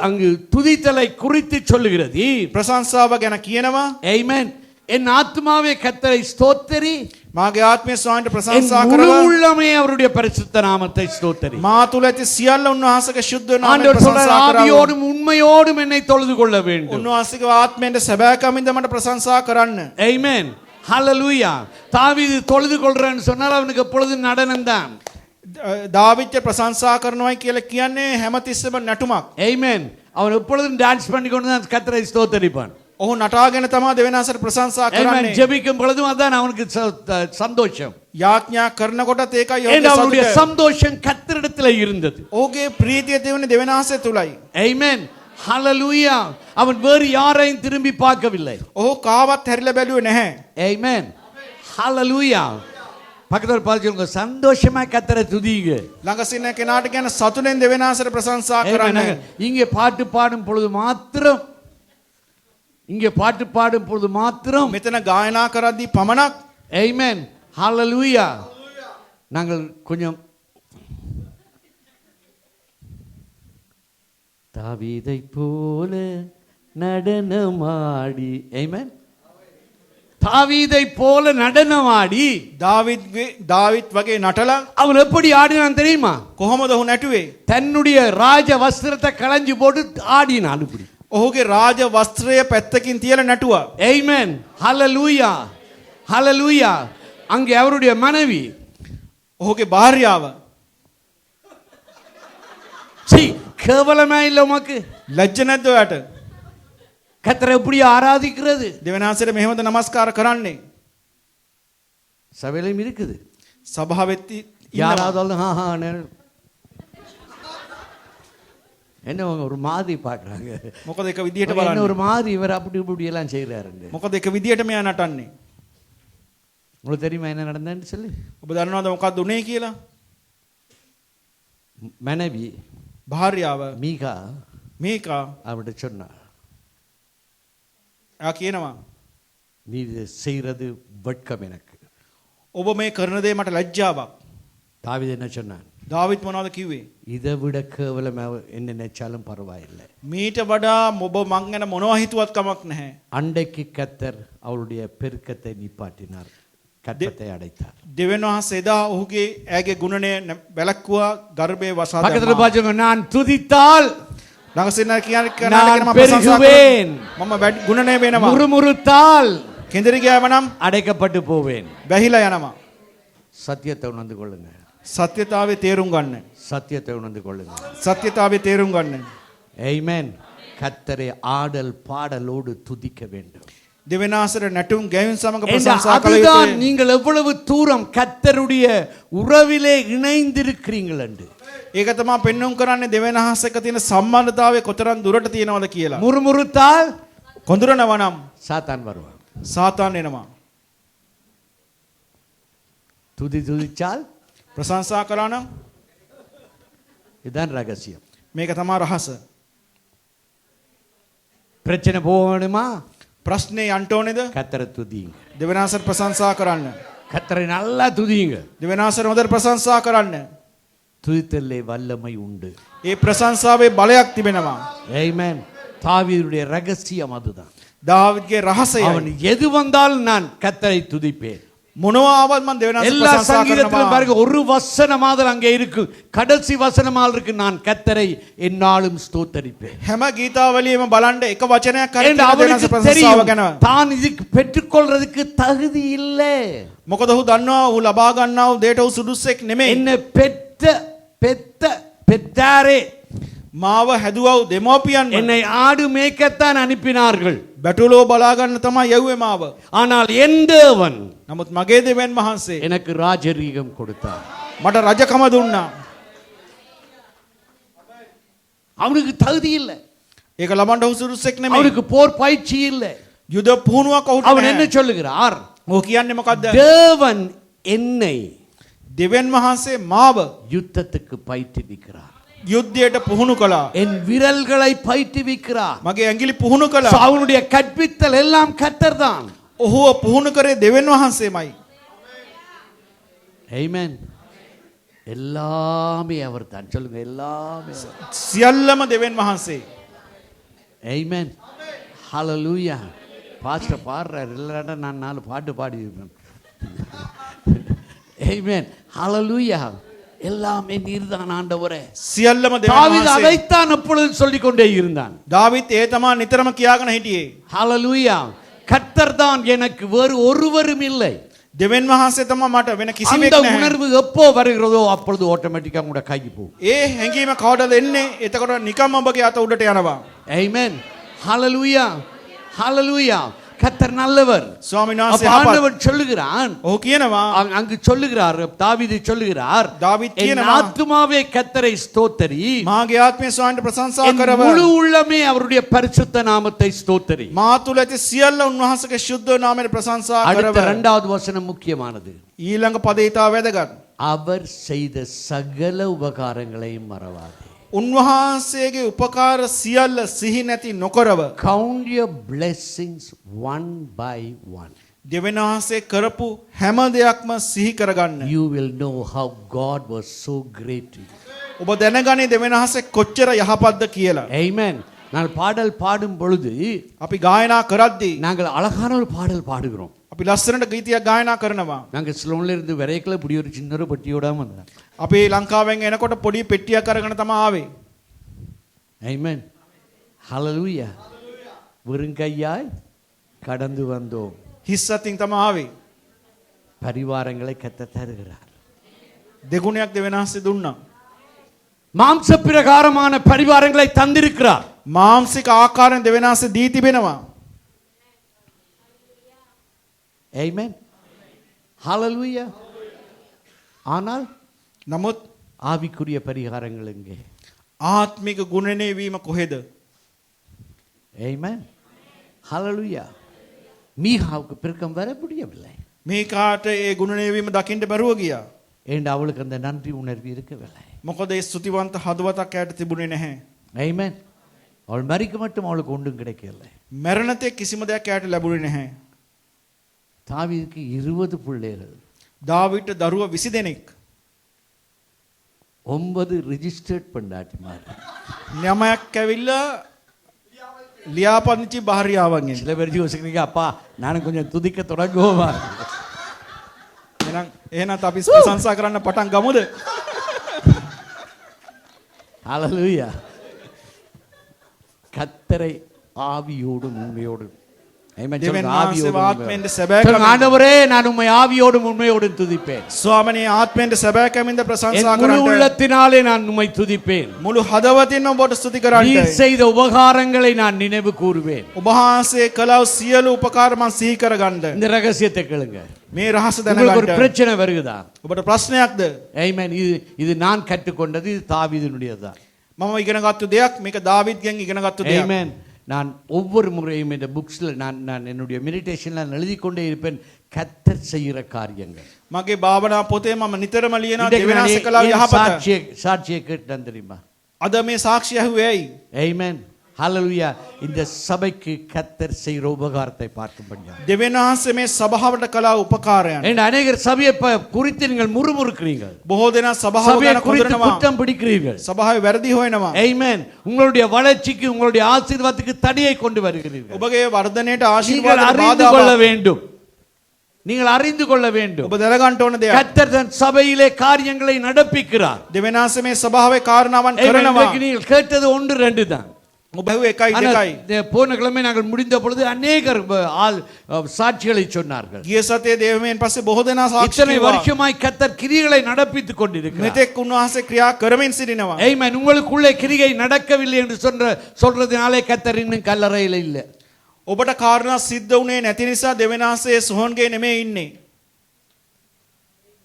அங்கு துதித்தலை குறித்து சொல்லுகிறது. ප්‍රශංසාව ගැන කියනවා. ஆமென். என் ஆத்துமாவே கர்த்தரை ஸ்தோத்தரி, මාගේ ආත්මය ස්වාමීන්ට என் ප්‍රශංසා முழு කරව. உள்ளமே அவருடைய பரிசுத்த நாமத்தை ஸ்தோத்தரி. මා තුල ඇති සියල්ල උන්වහන්සේගේ ශුද්ධ නාමයෙන් ஆண்டவர் சொல்றார், ප්‍රශංසා කරව. ஆவியோடும் உண்மையோடும் என்னை தொழுது கொள்ள வேண்டும். උන්වහන්සේගේ ආත්මයෙන් සැබෑකමින්ද මට ප්‍රශංසා කරන්න. ஆமென். ஹalleluya. தாவீது தொழுது கொள்றான்னு சொன்னால் அவனுக்கு எப்பொழுதும் நடனம் தான். දාවිච්ච ප්‍රශංසා කරනවායි කියලා කියන්නේ හැමතිස්සෙම නැටුමක්. ஆமென். அவன் எப்பொழுதும் டான்ஸ் பண்ணி கொண்டு தான் கர்த்தரை ஸ்தோத்தரிப்பான். ඔහු නටාගෙන තමයි දෙවියන් වහන්සේට ප්‍රශංසා ஆமென். කරන්නේ. ஜெபிக்கும் பொழுதும் அதான் அவனுக்கு சந்தோஷம். යාඥා කරනකොටත් ඒකයි ஏன் ඔහුගේ அவனுடைய සතුට. சந்தோஷம் கர்த்தரிடத்தில் இருந்தது. ඔහුගේ ප්‍රීතිය තිබුණේ දෙවියන් වහන්සේ තුලයි. ஆமென். ஹalleluya. அவன் வேறு யாரையும் திரும்பி பார்க்கவில்லை. ඔහු කාවත් හැරිලා බැලුවේ නැහැ. ஆமென். ஹalleluya. பக்கத்துல பார்த்து சொல்லுங்க, சந்தோஷமா கர்த்தரை துதிங்க. ළඟ සිටින කෙනාට කියන සතුටෙන් දෙවියන් වහන්සේට ප්‍රශංසා කරන්න. இங்கே பாட்டு பாடும் பொழுது மாத்திரம், இங்கே பாட்டு பாடும் பொழுது மாத்திரம், මෙතන ගායනා කරද්දී පමණක් ஆமென். ஹalleluya. நாங்கள் கொஞ்சம் தாவீதை போல நடனமாடி, ஆமென், தாவீதை போல நடனமாடி. දාවිත් වගේ නටලා அவன் எப்படி ஆடினான் தெரியுமா? කොහොමද ඔහු නැටුවේ? தன்னுடைய ராஜ வஸ்திரத்தை களைஞ்சு போட்டு ஆடினான் இப்படி. ඔහුගේ රාජ වස්ත්‍රය පැත්තකින් තියලා නැටුවා. ஆமென். ஹalleluya. ஹalleluya. அங்கே அவருடைய மனைவி, ඔහුගේ භාර්යාව சீ, கேவலமா இல்ல உமக்கு? ලැජ්ජ නැද්ද ඔයාට? கர்த்தரை எப்படி ஆராதிக்கிறது? දෙවියන් වහන්සේට මෙහෙමද නමස්කාර කරන්නේ? சபையிலும் இருக்குது. සභාවෙත් ඉන්නවා. யாராவது என்ன ஒரு மாதிரி பார்க்குறாங்க, මොකද එක විදියට என்ன බලන්නේ? ஒரு மாதிரி இவர் அப்படி இப்படி எல்லாம் செய்கிறாருங்க. මොකද එක විදියට මෙයා නටන්නේ? உங்களுக்கு தெரியுமா என்ன நடந்ததுன்னு சொல்லி? ඔබ දන්නවද මොකක්ද උනේ කියලා? மனைவி භාර්යාව மீகா මේකා அவர்கிட்ட சொன்னார், එයා කියනවා நீ இதை செய்கிறது வெட்கம் எனக்கு. ඔබ මේ කරන දේ මට ලැජ්ජාවක්. தாவீது என்ன சொன்னான்? දාවිත් මොනවද කිව්වේ? இதை விட கேவலம் என்ன நினைச்சாலும் பரவாயில்லை. මීට වඩා ඔබ මං ගැන මොනවා හිතුවත් කමක් නැහැ. அண்டைக்கு கர்த்தர் அவருடைய பெருக்கத்தை நிப்பாட்டினார், கர்த்தத்தை அடைத்தார். දෙවියන් වහන්සේ එදා ඔහුගේ ඇගේ ගුණණය වැළැක්වුවා, ගර්භයේ වසා பக்கத்துல දැම්මා. பாருங்க, நான் துதித்தால் ළඟ සිටින நான் කෙනාට பெருகுவேன், මම ගුණණය වෙනවා. முறுமுறுத்தால் කෙඳිරි ගෑම නම් அடைக்கப்பட்டு போவேன். වැහිලා යනවා. சத்தியத்தை உணர்ந்து கொள்ளுங்க, සත්‍යතාවේ තේරුම් ගන්න. சத்தியத்தை உணர்ந்து கொள்ளுங்க. සත්‍යතාවේ තේරුම් ගන්න. ஆமென். கர்த்தரை ஆடல் பாடலோடு துதிக்க வேண்டும். දෙවියන් වහන්සේට නැටුම් ගැයුම් සමග என்ற ප්‍රශංසා කළ அதுதான் යුතුයි. நீங்கள் எவ்வளவு தூரம் கர்த்தருடைய உறவிலே இணைந்திருக்கிறீர்கள் என்று. ඒක තමයි පෙන්වුම් කරන්නේ දෙවියන් වහන්සේ එක්ක තියෙන සම්බන්ධතාවය කොතරම් දුරට තියෙනවද කියලා. முறுமுறுத்தால் කොඳුරනවා නම් சாத்தான் வருவான், සාතාන් එනවා. துதிச்சால் ප්‍රශංසා කළා නම් இதுதான் ரகசியம். මේක තමයි රහස. பிரச்சனை போகணுமா? ප්‍රශ්නේ යන්න ඕනේද? கர்த்தரை துதிங்க, දෙවියන් වහන්සේට ප්‍රශංසා කරන්න. கர்த்தரை நல்லா துதிங்க. දෙවියන් වහන්සේට හොඳට ප්‍රශංසා කරන්න. துதித்தலே வல்லமை உண்டு. ඒ ප්‍රශංසාවේ බලයක් තිබෙනවා. ஆமென். தாவீதுடைய ரகசியம் அதுதான். දාවිද්ගේ රහසයයි. அவன் எது வந்தாலும் நான் கர்த்தரை துதிப்பேன். මොනවා ආවත් මම දෙවියන් எல்லா ප්‍රශංසා சங்கீதத்திலும் කරනවා. பாருங்க ஒரு வசனமாவது அங்கே இருக்கு. கடைசி வசனமாக இருக்கு, நான் கர்த்தரை எந்நாளும் ஸ்தோத்தரிப்பேன். හැම ගීතාවලියෙම බලන්න එක වචනයක් හරි என்று තියෙනවා දෙවියන් அவனுக்கு ප්‍රශංසාව தெரியும் ගැන. தான் இதுக்கு பெற்றுக்கொள்றதுக்கு தகுதி இல்லை. මොකද ඔහු දන්නවා ඔහු ලබා ගන්නා වූ දෙයට ඔහු සුදුස්සෙක් නෙමෙයි. என்னை பெற்றாரே, මාව හැදුවා වූ දෙමෝපියන් என்னை ஆடு மேய்க்கத்தான் அனுப்பினார்கள். බැටළුව බලා ගන්න තමයි යව්වේ මාව. ஆனால் என் தேவன் නමුත් මගේ දෙවියන් වහන්සේ எனக்கு ராஜரீகம் கொடுத்தார். මට රජකම දුන්නා. அவனுக்கு தகுதி இல்லை, ඒක ලබන්න ඔහු සුදුස්සෙක් නෙමෙයි. அவனுக்கு போர் பயிற்சி இல்லை. යුද පුහුණුවක් ඔහුට அவன் என்ன නැහැ. சொல்லுகிறார்? ඔහු කියන්නේ මොකද්ද? தேவன் என்னை දෙවියන් වහන්සේ මාව யுத்தத்துக்கு பயிற்றுவிக்கிறார், යුද්ධයට පුහුණු කළා. என் விரல்களை பயிற்றுவிக்கிறார். මගේ ඇඟිලි පුහුණු So, කළා. அவனுடைய கற்பித்தல் எல்லாம் கர்த்தர் தான். ඔහුව පුහුණු කරේ දෙවියන් වහන්සේමයි. Amen. எல்லாமே அவர் தான். சொல்லுங்க, எல்லாமே. සියල්ලම දෙවියන් වහන්සේ. Amen. Hallelujah. பாஸ்டர் பாடுறார், இல்லைன்னா நான் 4 பாட்டு பாடியிருப்பேன். Amen. Hallelujah. எல்லாமே நீர்தான் ஆண்டவரே. සියල්ලම දෙවියන් தாவீது වහන්සේ. அதைத்தான் அப்பொழுது சொல்லிக் கொண்டே இருந்தான். දාවිත් ඒ තමයි නිතරම කියාගෙන හිටියේ. Hallelujah. கர்த்தர் தான், எனக்கு வேறு ஒருவரும் இல்லை. දෙවියන් වහන්සේ තමයි මට වෙන அந்த කිසිවෙක් නැහැ. உணர்வு எப்போ வருகிறதோ அப்பொழுது ஆட்டோமேட்டிக்கா உங்களோட கைக்கு போகும். ඒ හැඟීම කවදද එන්නේ? එතකොට නිකම්ම ඔබගේ අත උඩට යනවා. Amen. Hallelujah. Hallelujah. கர்த்தர் நல்லவர். ස්වාමීන් அப்ப වහන්සේ යහපත්. ஆண்டவர் சொல்லுகிறான், ඔහු කියනවා அங்கு சொல்லுகிறார், தாவீது சொல்லுகிறார், தாவீது என் කියනවා, ஆத்துமாவே கர்த்தரை ஸ்தோத்தரி, මාගේ ආත්මය ස්වාමීන්ට ප්‍රශංසා என் කරව. முழு உள்ளமே அவருடைய பரிசுத்த நாமத்தை ஸ்தோத்தரி. මා තුළ ඇති සියල්ල උන්වහන්සේගේ ශුද්ධ නාමයට ප්‍රශංසා அடுத்த කරව. 2வது வசனம் முக்கியமானது. ඊළඟ පදේ ඉතා වැදගත්. அவர் செய்த சகல உபகாரங்களையும் மறவாதே. උන්වහන්සේගේ උපකාර සියල්ල සිහි නැති නොකරව. Count your blessings one by one. දෙවියන් වහන්සේ කරපු හැම දෙයක්ම සිහි කරගන්න. You will know how God was so great to you. ඔබ දැනගනි දෙවියන් වහන්සේ කොච්චර යහපත්ද කියලා. Amen. நான் பாடல் பாடும் பொழுது අපි ගායනා කරද්දී நாங்கள் அழகான ஒரு பாடல் பாடுகிறோம். අපි ලස්සනට ගීතයක් ගායනා කරනවා. நாங்கள் சிலோன்ல இருந்து விரைக்கல இப்படி ஒரு சின்ன ஒரு பெட்டியோட வந்தோம். අපි ලංකාවෙන් එනකොට පොඩි පෙට්ටියක් අරගෙන තමයි ආවේ. Amen. Hallelujah. வெறுங்கையாய் கடந்து வந்தோம். හිස් අතින් තමයි ආවේ. பரிவாரங்களை கத்த தருகிறார். දෙගුණයක් දෙවියන් වහන්සේ දුන්නා. மாம்ச பிரகாரமான பரிவாரங்களை தந்திருக்கிறார். මාංශික ආකාරයෙන් දෙවියන් වහන්සේ දී තිබෙනවා. Amen. Hallelujah. ஆனால் නමුත් ஆவிக்குரிய பரிகாரங்கள் எங்கே? ආත්මික ගුණනේ වීම කොහෙද? Amen. Hallelujah. மீகாவுக்கு பெருக்கம் வர முடியவில்லை. මේකාට ඒ ගුණනේ වීම දකින්න බැරුව ගියා. ஏன் அவளுக்கு அந்த நன்றி உணர்வு இருக்கவில்லை. මොකද ඒ ස්තුතිවන්ත හදවතක් ඇයට තිබුණේ නැහැ. Amen. அவள் மரிக்க மட்டும் அவளுக்கு ஒன்றும் கிடைக்கவில்லை. මරණතේ කිසිම දෙයක් ඇයට ලැබුණේ නැහැ. தாவீதுக்கு 20 பிள்ளைகள், දාවිට දරුව 20 දෙනෙක්. 9 ரிஜிஸ்டர்ட் பண்ணாட்டிமார். නමයක් ඇවිල්ලා ලියාපදිංචි භාර්යාවන් එන්නේ. சில பேர் யோசிக்கிறீங்க, அப்பா நானும் கொஞ்சம் துதிக்க தொடங்குவோமா? එහෙනම් අපි ප්‍රශංසා කරන්න පටන් ගමුද? ஹalleluya. கர்த்தரை ஆவியோடும் உண்மையோடும். Amen. දෙවියන් சொல்லுங்க, වහන්සේ ஆவியோடும் ආත්මෙන්ද සැබෑ சொல்லுங்க, කමින්ද. ஆண்டவரே நான் உம்மை ஆவியோடும் உண்மையோடும் துதிப்பேன். ස්වාමීනි ආත්මෙන්ද සැබෑ කමින්ද என் ප්‍රශංසා முழு කරන්න. உள்ளத்தினாலே நான் உம்மை துதிப்பேன். මුළු හදවතින්ම ඔබට ස්තුති කරන්න. நீர் செய்த உபகாரங்களை நான் நினைவு கூறுவேன். ඔබ වහන්සේ කළා වූ සියලු උපකාර මම සිහි කරගන්න. இந்த ரகசியத்தை கேளுங்க. මේ රහස உங்களுக்கு ஒரு දැනගන්න. பிரச்சனை வருகுதா? ඔබට ප්‍රශ්නයක්ද? Amen. இது நான் கற்றுக்கொண்டது, இது தாவீதினுடையதுதான். මම ඉගෙනගත්තු දෙයක්, මේක දාවිද්ගෙන් ඉගෙනගත්තු දෙයක්. Amen. நான் ஒவ்வொரு முறையும் இந்த புக்ஸ்ல நான் என்னுடைய மெடிடேஷன்ல எழுதி கொண்டே இருப்பேன், கர்த்தர் செய்கிற காரியங்கள். මගේ භාවනා පොතේ මම නිතරම ලියනවා இன்றைக்கு දෙවියන් நான் වහන්සේ කළා වූ ஏன் යහපත. சாட்சியை கேட்டேன் தெரியுமா? අද මේ සාක්ෂි ඇහුවේ ඇයි? Amen. ஹalleluya இந்த சபைக்கு கர்த்தர் செய்கிற உபகாரத்தை பார்க்கும்படியா දෙවියන් වහන්සේ මේ සභාවට කළා උපකාරයන්. and அநேகர் சபையை குறித்து நீங்கள் முறுமுறுக்கிறீர்கள். බොහෝ දෙනා සභාව சபையை ගැන குறித்து කොඳුරනවා. குற்றம் பிடிக்கிறீர்கள். සභාවේ වැරදි හොයනවා. amen உங்களுடைய வளர்ச்சிக்கு உங்களுடைய ஆசீர்வாதத்துக்கு தடையை கொண்டு வருகிறீர்கள். ඔබගේ වර්ධනයට நீங்கள் ආශිර්වාදයට அறிந்து கொள்ள බාධා வேண்டும். நீங்கள் அறிந்து கொள்ள வேண்டும். ඔබ දැනගන්න ඕන දෙයක්. கர்த்தர் தன் சபையிலே காரியங்களை நடப்பிக்கிறார். දෙවියන් වහන්සේ මේ සභාවේ කාරණාවන් Amen. කරනවා. இன்றைக்கு நீங்கள் கேட்டது 1 2 தான். ඔබ ඇහුවේ 1යි ஆனால் 2යි. போன கிழமை நாங்கள் முடிந்த பொழுது அநேகர் சாட்சிகளை சொன்னார்கள். ගිය සතියේ දේවමෙන් පස්සේ බොහෝ දෙනා සාක්ෂි இத்தனை කිව්වා. வருஷமாய் கர்த்தர் கிரியைகளை நடப்பித்துக் கொண்டிருக்கிறார். මෙතෙක් උන්වහන්සේ ක්‍රියා කරමින් සිටිනවා. ஆமென் உங்களுக்குள்ளே கிரியை நடக்கவில்லை என்று சொல்றதுனாலே கர்த்தர் இன்னும் கல்லறையில இல்ல. ඔබට කාරණා සිද්ධ වුණේ නැති නිසා දෙවියන් වහන්සේ සොහොන්ගේ නෙමෙයි ඉන්නේ.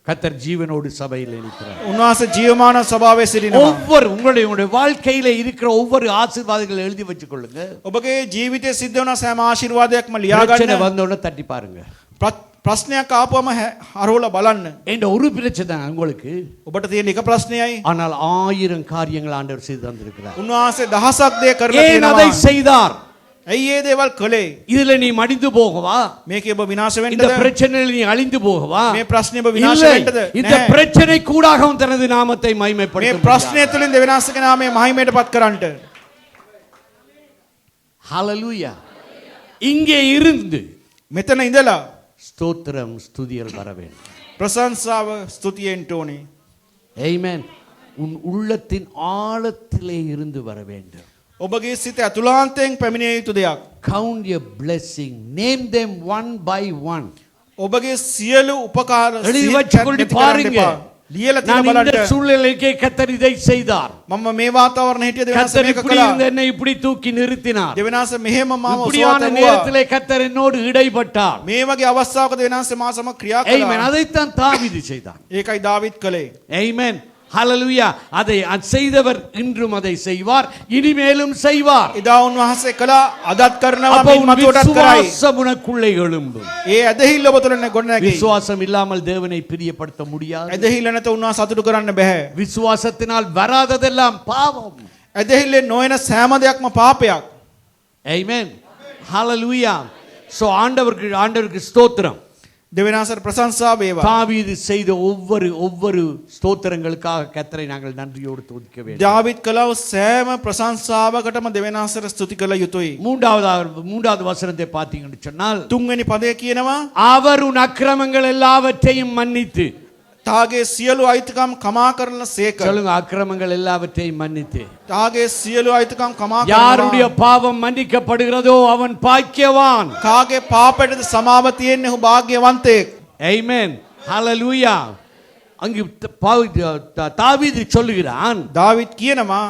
கர்த்தர் ஜீவனோடு சபையில் இருக்கிறார். උන්වහන්සේ ජීවමාන සභාවේ සිටිනවා. ஒவ்வொரு உங்களுடைய வாழ்க்கையில இருக்கிற ஒவ்வொரு ஆசீர்வாதங்களை எழுதி வச்சுக் கொள்ளுங்க. ඔබගේ ජීවිතයේ සිද්ධ වුණ සෑම ආශිර්වාදයක්ම ලියා பிரச்சனை ගන්න. வந்த உடனே தட்டி பாருங்க. ප්‍රශ්නයක් ආපුවම හරවලා බලන්න. என்ற ஒரு பிரச்சனை உங்களுக்கு, ඔබට තියෙන එක ප්‍රශ්නයයි. ஆனால் 1000 காரியங்கள் ஆண்டவர் செய்து தந்திருக்கிறார். උන්වහන්සේ දහසක් දේ කරලා ஏன் அதை තියෙනවා. செய்தார்? ඇයි ඒ දේවල් කළේ? இதுல நீ மடிந்து போகவா? මේකේ ඔබ විනාශ இந்த වෙන්නද? பிரச்சனையில் நீ அழிந்து போகவா? මේ ප්‍රශ්නේ ඔබ විනාශ இல்லை. වෙන්නද? இந்த නැහැ. பிரச்சனை கூடாகவும் தனது நாமத்தை මේ மகிமைப்படுத்த ප්‍රශ්නය තුළින් දෙවියන් වහන්සේගේ නාමය මහිමයටපත් කරන්නට. ஹalleluya. இங்கே இருந்து මෙතන ඉඳලා ஸ்தோத்திரம் ஸ்துதியல் வர வேண்டும். ප්‍රශංසාව ස්තුතියෙන් ඕනේ. ஆமென். உன் உள்ளத்தின் ஆழத்திலே இருந்து வர வேண்டும். ඔබගේ සිත ඇතුළාන්තයෙන් පැමිණිය යුතු දෙයක්. Count your blessing. Name them one by one. ඔබගේ සියලු උපකාර எழுதி සිහිපත් வச்சுக்கொண்டு නැති කරන්න பாருங்க. එපා. ලියලා நான் තියෙන இந்த බලන්න. சூழ்நிலைக்கே கர்த்தர் இதை செய்தார். මම මේ වාතාවරණ හිටිය දෙවියන් වහන්සේ கர்த்தர் මේක இப்படி කළා. இருந்து என்னை இப்படி தூக்கி நிறுத்தினார். දෙවියන් වහන්සේ මෙහෙම මාව இப்படியான ඔසවා நேரத்திலே கர்த்தர் என்னோடு இடைப்பட்டார். මේ වගේ අවස්ථාවක දෙවියන් වහන්සේ මා සමග ක්‍රියා ஆமென். කළා. அதைத்தான் தாவீது செய்தான். ඒකයි දාවිත් කළේ. ஆமென். ஹalleluya. அதை செய்தவர் இன்றும் அதை செய்வார், இனிமேலும் செய்வார். එදා උන්වහන්සේ කළා, අදත් කරනවා, அப்போ මින් உன் මතුවටත් කරයි. விசுவாசம் உனக்குள்ளே எழும்பும். ඒ ඇදහිල්ල ඔබ තුළ ගොඩනැගෙයි. விசுவாசம் இல்லாமல் தேவனை பிரியப்படுத்த முடியாது. ඇදහිල්ල නැත උන්වහන්සේ සතුටු කරන්න බෑ. விசுவாசத்தினால் வராததெல்லாம் பாவம். ඇදහිල්ලෙන් නොයන සෑම දෙයක්ම පාපයක්. ஆமென். ஹalleluya. சோ ஆண்டவருக்கு ஸ்தோத்திரம். දෙවියන් වහන්සේට ප්‍රශංසා වේවා. தாவீது செய்த ஒவ்வொரு ஸ்தோத்திரங்களுக்காக கர்த்தரை நாங்கள் நன்றியோடு துதிக்க வேண்டும். දාවිත් කළා සෑම ප්‍රශංසාවකටම දෙවියන් වහන්සේට ස්තුති කළ යුතුයි. மூன்றாவது வசனத்தை பார்த்தீங்கன்னு சொன்னால், තුන්වෙනි පදය කියනවා, அவர் உன் அக்கிரமங்கள் எல்லாவற்றையும் மன்னித்து. තාගේ සියලු අයිතිකම් කමා කරන සේක. சொல்லுங்க, அக்கிரமங்கள் எல்லாவற்றையும் மன்னித்து. තාගේ සියලු අයිතිකම් කමා யாருடைய කරනවා. பாவம் மன்னிக்கப்படுகிறதோ அவன் பாக்கியவான். කාගේ පාපයටද සමාව තියෙන්නේ ඔහු භාග්‍යවන්තයෙක්. ஆமென். ஹalleluya. அங்கு தாவீது சொல்லுகிறான், දාවිත් කියනවා,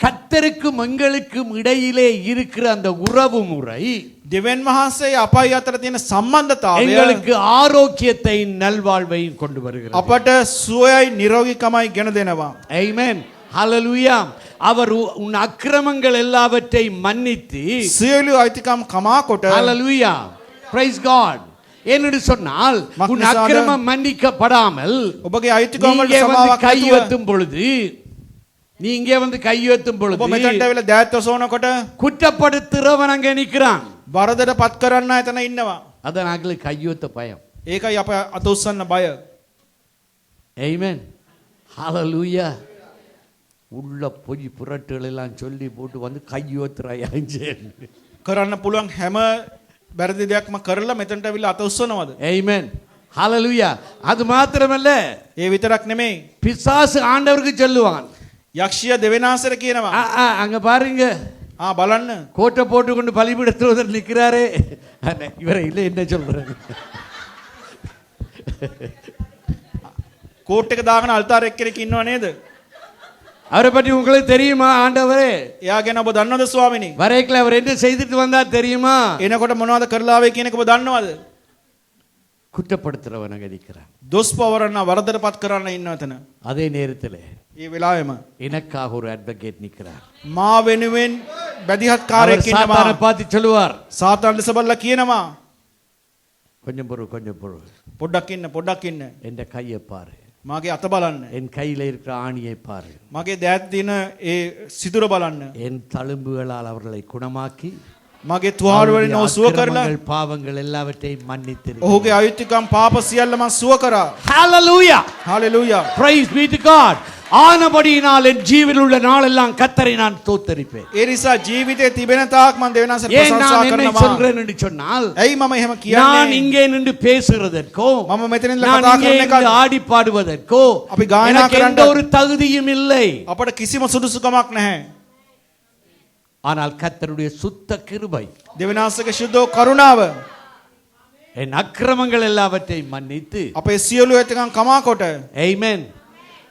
கர்த்தருக்கும் எங்களுக்கும் இடையிலே இருக்கிற அந்த உறவு முறை දෙවියන් වහන්සේ අපයි අතර තියෙන සම්බන්ධතාවය எங்களுக்கு ஆரோக்கியத்தை நல்வாழ்வையும் கொண்டு வருகிறது. අපට සුවයයි නිරෝගීකමයි ගෙන දෙනවා. ஆமென். ஹalleluya. அவர் உன் அக்கிரமங்கள் எல்லாவற்றையும் மன்னித்து. සියලු අයිතිකම් කමා කොට ஹalleluya. praise god. என்று சொன்னால் உன் அக்கிரமம் மன்னிக்கப்படாமல் ඔබගේ අයිතිකම් වලට நீங்க வந்து සමාවක් கை නැතුව உயர்த்தும் பொழுது ඔබ මෙතනට ඇවිල්ලා දෑත් ඔසවනකොට குற்றப்படுத்துறவன் அங்கே நிற்கிறான். වරදට පත් කරන්න එතන ඉන්නවා. அதான் நாங்களுக்கு கையுத்த பயம். ඒකයි අප අත උස්සන්න බය. ஆமென். ஹalleluya. உள்ள பொய் புரட்டுகள் எல்லாம் சொல்லி போட்டு வந்து கையுத்துறாயாஞ்சே. කරන්න පුළුවන් හැම වැරදි දෙයක්ම කරලා මෙතනට ඇවිල්ලා අත උස්සනවද? ஆமென். ஹalleluya. அது மாத்திரமல்ல, ඒ විතරක් නෙමෙයි. பிசாசு ஆண்டவருக்கு சொல்லுவான். යක්ෂිය දෙවියන් වහන්සේට කියනවා, அங்க பாருங்க, බලන්න கோட்டை போட்டுக்கொண்டு பலிபீடத்தில் நிற்கிறாரே, இவரை இல்லை என்ன சொல்றாங்க, කෝට් එක දාගෙන අල්තාර් එක්කෙනෙක් ඉන්නව නේද? அவரை பற்றி உங்களுக்கு தெரியுமா? ஆண்டவரே එයා ගැන ඔබ දන්නවද ස්වාමිනේ? வரைக்கல அவர் என்ன செய்துட்டு வந்தார் தெரியுமா? එනකොට මොනවද කරලා ආවේ කියන එක ඔබ දන්නවද? குற்றப்படுத்துறவன் அங்க நிற்கிறான். දොස් පවරන වරදටපත් කරන්න ඉන්නව එතන. அதே நேரத்தில் ඒ වෙලාවෙම எனக்காக ஒரு அட்வொகேட் நிற்கிறார். මා වෙනුවෙන් බැදිහත් அவர் කාරයෙක් சாத்தானை ඉන්නවා. பார்த்து சொல்லுவார், සාතාන් ලෙස බලලා කියනවා, கொஞ்சம் பொறு පොඩ්ඩක් ඉන්න என்ற கையை பாரு, මගේ අත බලන්න. என் கையில இருக்கிற ஆணியை பாரு. මගේ දෑත් දින ඒ සිදුර බලන්න. என் தழும்புகளால் அவர்களை குணமாக்கி මගේ තුවාල වලින් ඔහු සුව කරලා அக்கிரமங்கள், பாவங்கள் எல்லாவற்றையும் மன்னித்திரு. ඔහුගේ අයුක්තිකම් පාප සියල්ල මම සුව කරා. Hallelujah. Hallelujah. Praise be to God. ஆனபடியினால் என் ஜீவில் உள்ள நாளெல்லாம் கர்த்தரை நான் தோத்தரிப்பேன். ඒ නිසා ජීවිතේ තිබෙන තාක් මම දෙවියන්සට ஏன் ප්‍රශංසා நான் என்னை කරනවා. சொல்றேன் என்று சொன்னால் ඇයි මම එහෙම நான் කියන්නේ? இங்கே நின்று பேசுறதற்கோ මම මෙතන ඉඳලා நான் කතා இங்கே කරන நின்று එක ஆடி பாடுவதற்கோ අපි ගායනා எனக்கு எந்த කරන්න ஒரு தகுதியும் இல்லை. අපට කිසිම සුදුසුකමක් නැහැ. ஆனால் கர்த்தருடைய சுத்த கிருபை දෙවියන්සගේ ශුද්ධ කරුණාව என் அக்கிரமங்கள் எல்லாவற்றையும் மன்னித்து අපේ සියලු ඇතකම් කමා කොට ஆமென்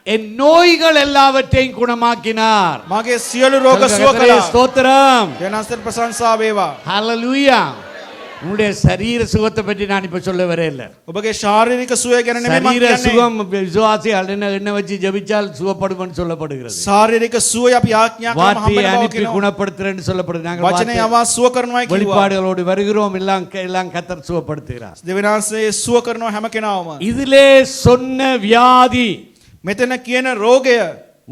என் நோய்கள் எல்லாவற்றையும் குணமாக்கினார். මගේ සියලු රෝග සුව கர்த்தரே, කළා. ஸ்தோத்திரம். දෙවියන්සට ප්‍රශංසා වේවා. ஹalleluya. உங்களுடைய சரீர சுகத்தை பற்றி நான் இப்ப சொல்ல வரே இல்ல. ඔබගේ ශාරීරික සුවය ගැන නෙමෙයි මම சரீர කියන්නේ. சுகம் விசுவாசிகள் என்ன வச்சு ஜெபிச்சால் சுகப்படும்னு சொல்லப்படுகிறது. ශාරීරික සුවය අපි ආඥා කරන வார்த்தையை හැම அனுப்பி වෙලාවකම குணப்படுத்துறேன்னு சொல்லப்படுது. நாங்கள் වචනය வார்த்தை- යවා සුව කරනවායි කිව්වා. வெளிப்பாடுகளோடு வருகிறோம், எல்லாம் கர்த்தர் சுகப்படுத்துகிறார். දෙවියන්සේ සුව කරනවා හැම කෙනාම. இதிலே சொன்ன வியாதி මෙතන කියන රෝගය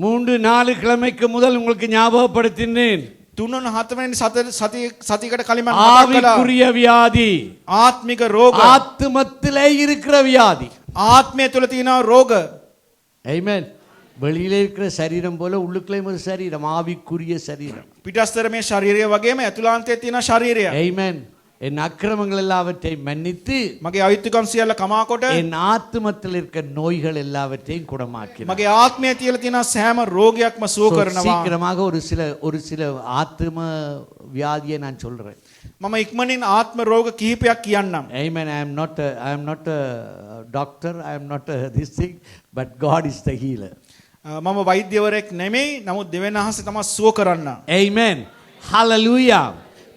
3-4 கிழமைக்கு முதல் உங்களுக்கு ஞாபகப்படுத்தினேன். 3-4 වෙනි සතියකට කලින් මම මතක් කළා. ஆவிக்குரிய வியாதி, ආත්මික රෝග. ஆத்துமத்திலே இருக்கிற வியாதி. ආත්මය තුළ තියෙන රෝග. ஆமென். வெளியிலே இருக்கிற சரீரம் போல உள்ளுக்குள்ளேயும் ஒரு சரீரம், ஆவிக்குரிய சரீரம். පිටස්තර මේ ශරීරය වගේම ඇතුළාන්තයේ තියෙන ශරීරය. ஆமென். என் அக்கிரமங்கள் எல்லாவற்றையும் மன்னித்து මගේ අයුක්තිකම් සියල්ල කමා කොට என் ஆத்துமத்தில் இருக்கிற நோய்கள் எல்லாவற்றையும் குணமாக்கினார். මගේ ආත්මය තියලා තියෙන සෑම රෝගයක්ම සුව So, කරනවා. சீக்கிரமாக ஒரு சில ஆத்தும வியாதியை நான் சொல்றேன். මම ඉක්මනින් ආත්ම රෝග කිහිපයක් කියන්නම්. Amen. I am not a doctor, I am not a this thing, but God is the healer. මම වෛද්‍යවරයෙක් නෙමෙයි, නමුත් දෙවියන් වහන්සේ තමයි සුව කරන්න. Amen. Hallelujah.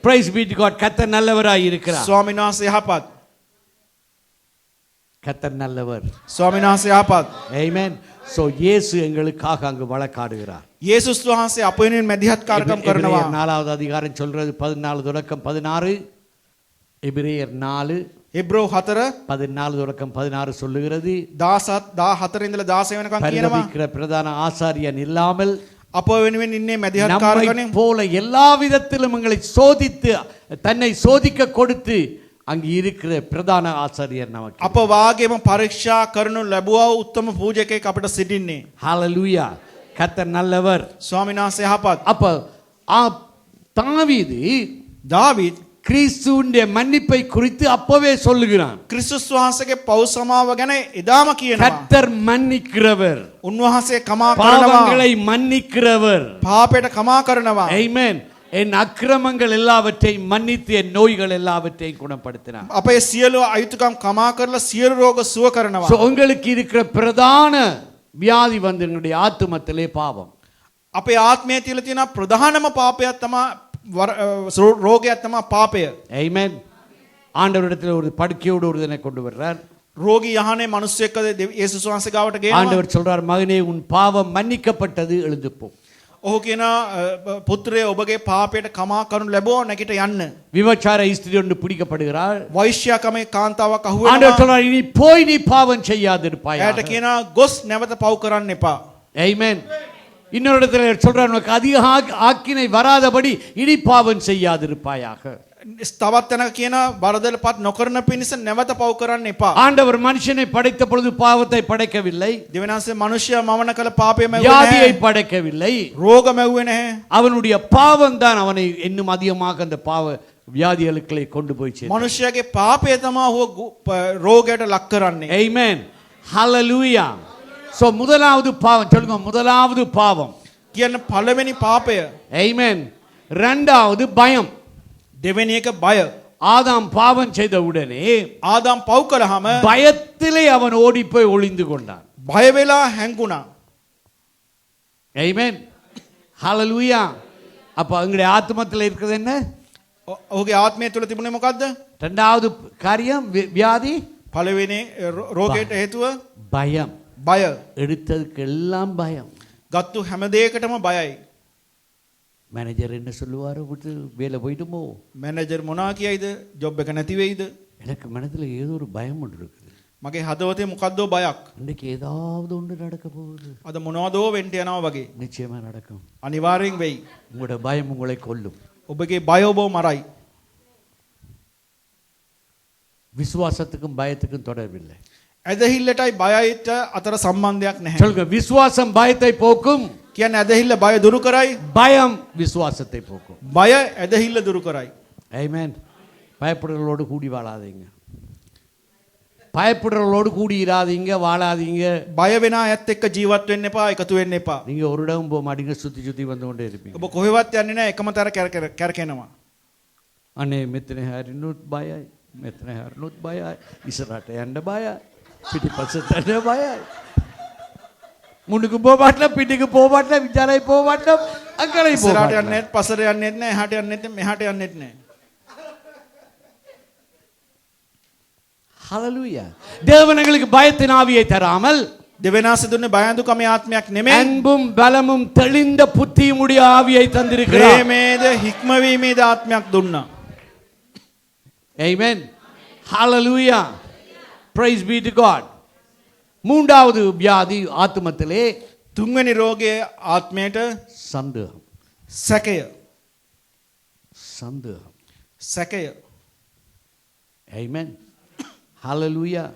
Praise be to God. கர்த்தர் நல்லவராய் இருக்கிறார். ස්වාමීන් වහන්සේ යහපත්. கர்த்தர் நல்லவர். ස්වාමීන් වහන්සේ යහපත්. Amen. So இயேசு எங்களுக்காக அங்கு வழக்காடுகிறார். යේසුස් වහන්සේ අප වෙනුවෙන් මැදිහත් කාර්යක්‍රම කරනවා. எபிரேயர் 4வது அதிகாரம் சொல்றது 14 தொடக்கம் 16. எபிரேயர் 4 එබ්‍රෝ 4 14 தொடக்கம் 16 சொல்லுகிறது. 14 ඉඳලා 16 වෙනකම් කියනවා. பரிதபிக்கிற பிரதான ஆசாரியன் இல்லாமல் අප වෙනුවෙන් ඉන්නේ මැදිහත් நம்மை කාර්යකරණය. போல எல்லா விதத்திலும் எங்களை சோதித்து தன்னை சோதிக்க கொடுத்து அங்கு இருக்கிற பிரதான ஆசாரியர் நமக்கு. අප වාගේම පරීක්ෂා කරනු ලැබුවා වූ උත්තම පූජකයෙක් අපිට සිටින්නේ. ஹalleluya. கர்த்தர் நல்லவர். ස්වාමීන් වහන්සේ යහපත්. அப்ப தாவீது දාවිද් கிறிஸ்துவினுடைய மன்னிப்பை குறித்து அப்பவே சொல்லுகிறான். ක්‍රිස්තුස් වහන්සේගේ පව් සමාව ගැන එදාම කියනවා. கர்த்தர் மன்னிக்கிறவர், උන්වහන්සේ කමා කරනවා. பாவங்களை மன்னிக்கிறவர். පාපයට කමා කරනවා. ஆமென். என் அக்கிரமங்கள் எல்லாவற்றையும் மன்னித்து என் நோய்கள் எல்லாவற்றையும் குணப்படுத்தினார். අපේ සියලු අයුතුකම් කමා කරලා සියලු රෝග සුව කරනවා. So, உங்களுக்கு இருக்கிற பிரதான வியாதி வந்து என்னுடைய ஆத்துமத்திலே பாவம். අපේ ආත්මයේ තියලා තියෙන ප්‍රධානම පාපයක් තමයි රෝගයක් තමයි පාපය. ஆமென். ஆண்டவரிடத்தில் ஒரு படுக்கையோடு ஒரு தினை கொண்டு வர்றார். රෝගී යහනේ මිනිස්සෙක්ව යේසුස් වහන්සේ ගාවට ගේනවා. ஆண்டவர் சொல்றார், மகனே உன் பாவம் மன்னிக்கப்பட்டது, எழுந்து போ. ඔහු කියන පුත්‍රය ඔබගේ පාපයට කමා කරනු ලැබුවා, නැගිට යන්න. விபச்சார ஸ்திரீ ஒன்று பிடிக்கப்படுகிறாள். වෛශ්‍යාකමේ කාන්තාවක් අහු ஆண்டவர் වෙනවා. சொல்றார், இனி போய் நீ பாவம் செய்யாதிருப்பாய். එයාට කියනවා ගොස් නැවත පව් කරන්න එපා. ஆமென். இன்னொரு இடத்துல சொல்றார், உனக்கு அதிக ஆக்கினை வராதபடி இனி பாவம் செய்யாதிருப்பாயாக. තවත් තැනක කියනවා වරදලපත් නොකරන පිණිස නැවත පව් කරන්න එපා. ஆண்டவர் மனுஷனை படைத்த பொழுது பாவத்தை படைக்கவில்லை, දෙවියන්සේ මිනිසයා මවන කල පාපය මැව්වේ வியாதியை නැහැ. படைக்கவில்லை. රෝග මැව්වේ නැහැ. அவனுடைய பாவம் தான் அவனை இன்னும் அதிகமாக அந்த பாவ வியாதிகளுக்களை கொண்டு போய் சேர்த்தது. මිනිසයාගේ පාපය තමයි ඔහු රෝගයට ලක් කරන්නේ. ஆமென். ஹalleluya. சோ முதலாவது பாவம் சொல்லுங்க, முதலாவது பாவம். කියන්නේ පළවෙනි පාපය. ஆமென். இரண்டாவது பயம். දෙවෙනි එක බය. ஆதாம் பாவம் செய்த உடனே ආදාම් පව් කළාම பயத்திலே அவன் ஓடி போய் ஒளிந்து கொண்டான். බය වෙලා හැංගුණා. ஆமென். ஹalleluya. அப்ப எங்களுடைய ஆத்மத்தில் இருக்கிறது என்ன? ඔහුගේ ආත්මය තුළ තිබුණේ මොකද්ද? இரண்டாவது காரியம் வியாதி, පළවෙනි රෝගයට හේතුව பயம். බය. எடுத்ததுக்கு எல்லாம் பயம். ගත්තු හැම දෙයකටම බයයි. மேனேஜர் என்ன சொல்லுவாரு, விட்டு வேலை போயிடுமோ? මැනේජර් මොනවා කියයිද? ජොබ් එක නැති වෙයිද? எனக்கு மனதில் ஏதோ ஒரு பயம் ஒன்று இருக்குது. මගේ හදවතේ මොකද්දෝ බයක්. இன்னைக்கு ஏதாவது ஒன்று நடக்க போகுது. අද මොනවදෝ වෙන්න යනවා වගේ. நிச்சயமா நடக்கும். අනිවාර්යෙන් වෙයි. உங்களுடைய பயம் உங்களை கொல்லும். ඔබගේ බය ඔබව මරයි. விசுவாசத்துக்கும் பயத்துக்கும் தொடர்பில்லை. ඇදහිල්ලටයි බයයිට අතර සම්බන්ධයක් නැහැ. சொல்லுங்க, விசுவாசம் பயத்தை போக்கும், කියන්නේ ඇදහිල්ල බය දුරු කරයි. பயம் விசுவாசத்தை போக்கும். බය ඇදහිල්ල දුරු කරයි. ஆமென். பயப்படுறவர்களோடு கூடி வாழாதீங்க. பயப்படுறவர்களோடு கூடி இராதீங்க, வாழாதீங்க. බය වෙන අයත් එක්ක ජීවත් වෙන්න එපා, එකතු වෙන්න එපා. நீங்க ஒரு இடம் போக மாட்டீங்க, சுத்தி சுத்தி வந்து கொண்டே இருப்பீங்க. ඔබ කොහෙවත් යන්නේ නැහැ, එකම තැන කැරකෙනවා. අනේ මෙතන හැරිනුත් බයයි, මෙතන හැරිනුත් බයයි, ඉස්සරහට යන්න බයයි, පිටිපස්සට යන්න බයයි. මුණුக்கு போக மாட்டல, பின்னுக்கு போக மாட்டல, விசாரை போக மாட்டல, அங்கலை போக ඉස්සරහට மாட்டல. යන්නේ නැහැ, පස්සට යන්නේ නැහැ, එහාට යන්නේ නැහැ, මෙහාට යන්නේ නැහැ. ஹalleluya. தேவன் எங்களுக்கு பயத்தின் ஆவியை தராமல் දෙවෙනාස දුන්නේ බයඳුකමේ ආත්මයක් නෙමෙයි. அன்பும் பலமும் தெளிந்த புத்தியும் உடைய ஆவியை தந்திருக்கிறார். ප්‍රේමේද හික්මවීමේද ආත්මයක් දුන්නා. Amen. Hallelujah. Praise be to God. மூன்றாவது வியாதி ஆத்மத்திலே තුන්වෙනි රෝගයේ ආත්මයට சந்தேகம். සැකය. சந்தேகம். සැකය. Amen. Hallelujah.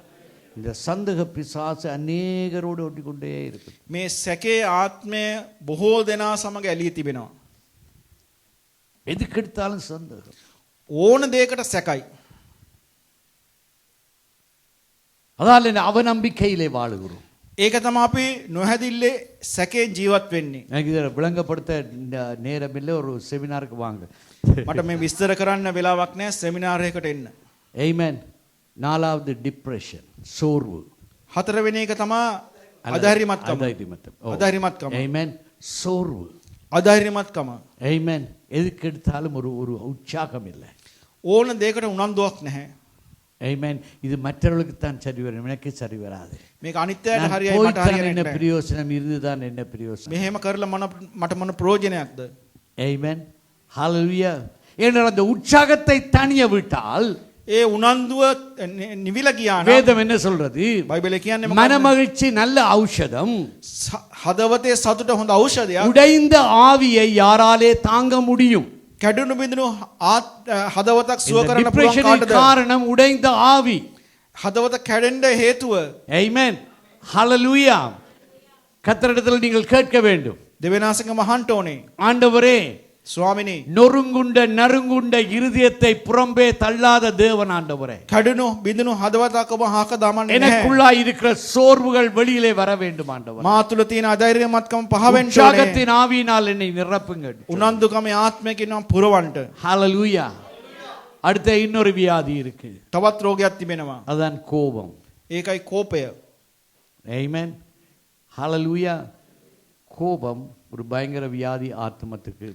இந்த சந்தேக பிசாசு அநேகரோடு ஒட்டிக்கொண்டே இருக்கு. මේ සැකේ ආත්මය බොහෝ දෙනා සමග ඇලී තිබෙනවා. எதுக்கு எடுத்தாலும் சந்தேகம். ඕන දෙයකට සැකයි. அதால அவநம்பிக்கையிலே வாழுகிறோம். ඒක තමයි අපි නොහැදිල්ලේ සැකේ ජීවත් වෙන්නේ. எனக்கு இதை விளங்கப்படுத்த நேரம் இல்லை, ஒரு செமினாருக்கு வாங்க. මට මේ විස්තර කරන්න වෙලාවක් නැහැ, සෙමිනාර් එකකට එන්න. Amen. நாலாவது டிப்ரெஷன், சோர்வு. හතරවෙනි එක තමයි අධෛර්යමත්කම. அதைரியமத்தம். අධෛර්යමත්කම. Amen. சோர்வு. අධෛර්යමත්කම. Amen. எதுக்கு எடுத்தாலும் ஒரு உற்சாகம் இல்லை. ඕන දෙයකට උනන්දුවක් නැහැ. Amen. இது மற்றவர்களுக்கு தான் சரி வரும், எனக்கு சரி வராது. මේක අනිත්‍යයට நான் හරියයි, මට போய்த்தான் හරියන්නේ என்ன නැහැ. பிரயோசனம், இருந்துதான் என்ன பிரயோசனம். මෙහෙම කරලා මට මොන ප්‍රයෝජනයක්ද? Amen. Hallelujah. ஏனென்றால் அந்த உற்சாகத்தை தனிய விட்டால் ඒ උනන්දුව නිවිල ගියා නම් வேதம் என்ன சொல்றது? බයිබලේ කියන්නේ மன මොකක්ද? மகிழ்ச்சி நல்ல ஔஷதம், හදවතේ සතුට හොඳ ඖෂධයක්. உடைந்த ஆவியை யாராலே தாங்க முடியும்? කැඩුණු බිඳුණු හදවතක් සුව இந்த කරන්න පුළුවන් டிப்ரெஷனுக்கு කාටද? காரணம் உடைந்த ஆவி. හදවත කැඩෙන්න හේතුව Amen. Hallelujah. கர்த்தரிடத்தில் நீங்கள் கேட்க வேண்டும், දෙවෙනාසක මහන්ට ඕනේ. ஆண்டவரே, ස්වාමිනී, நொறுங்குண்ட நறுங்குண்ட இருதயத்தை புறம்பே தள்ளாத தேவன் ஆண்டவரே, කැඩුණු බිඳුණු හදවතක් ඔබ හාක දමන්නේ නැහැ. எனக்குள்ளாய் இருக்கிற சோர்வுகள் வெளியிலே வர வேண்டும் ஆண்டவரே. මා තුල තියෙන අධෛර්යමත්කම පහ වෙන්න ඕනේ. உற்சாகத்தின் ஆவியினால் என்னை நிரப்புங்க. උනන්දුකමේ ආත්මයකින් නම් පුරවන්න. ஹalleluya. அடுத்த இன்னொரு வியாதி இருக்கு, තවත් රෝගයක් තිබෙනවා. அதான் கோபம். ඒකයි කෝපය. Amen. ஹalleluya. கோபம் ஒரு பயங்கர வியாதி, ஆத்மத்துக்கு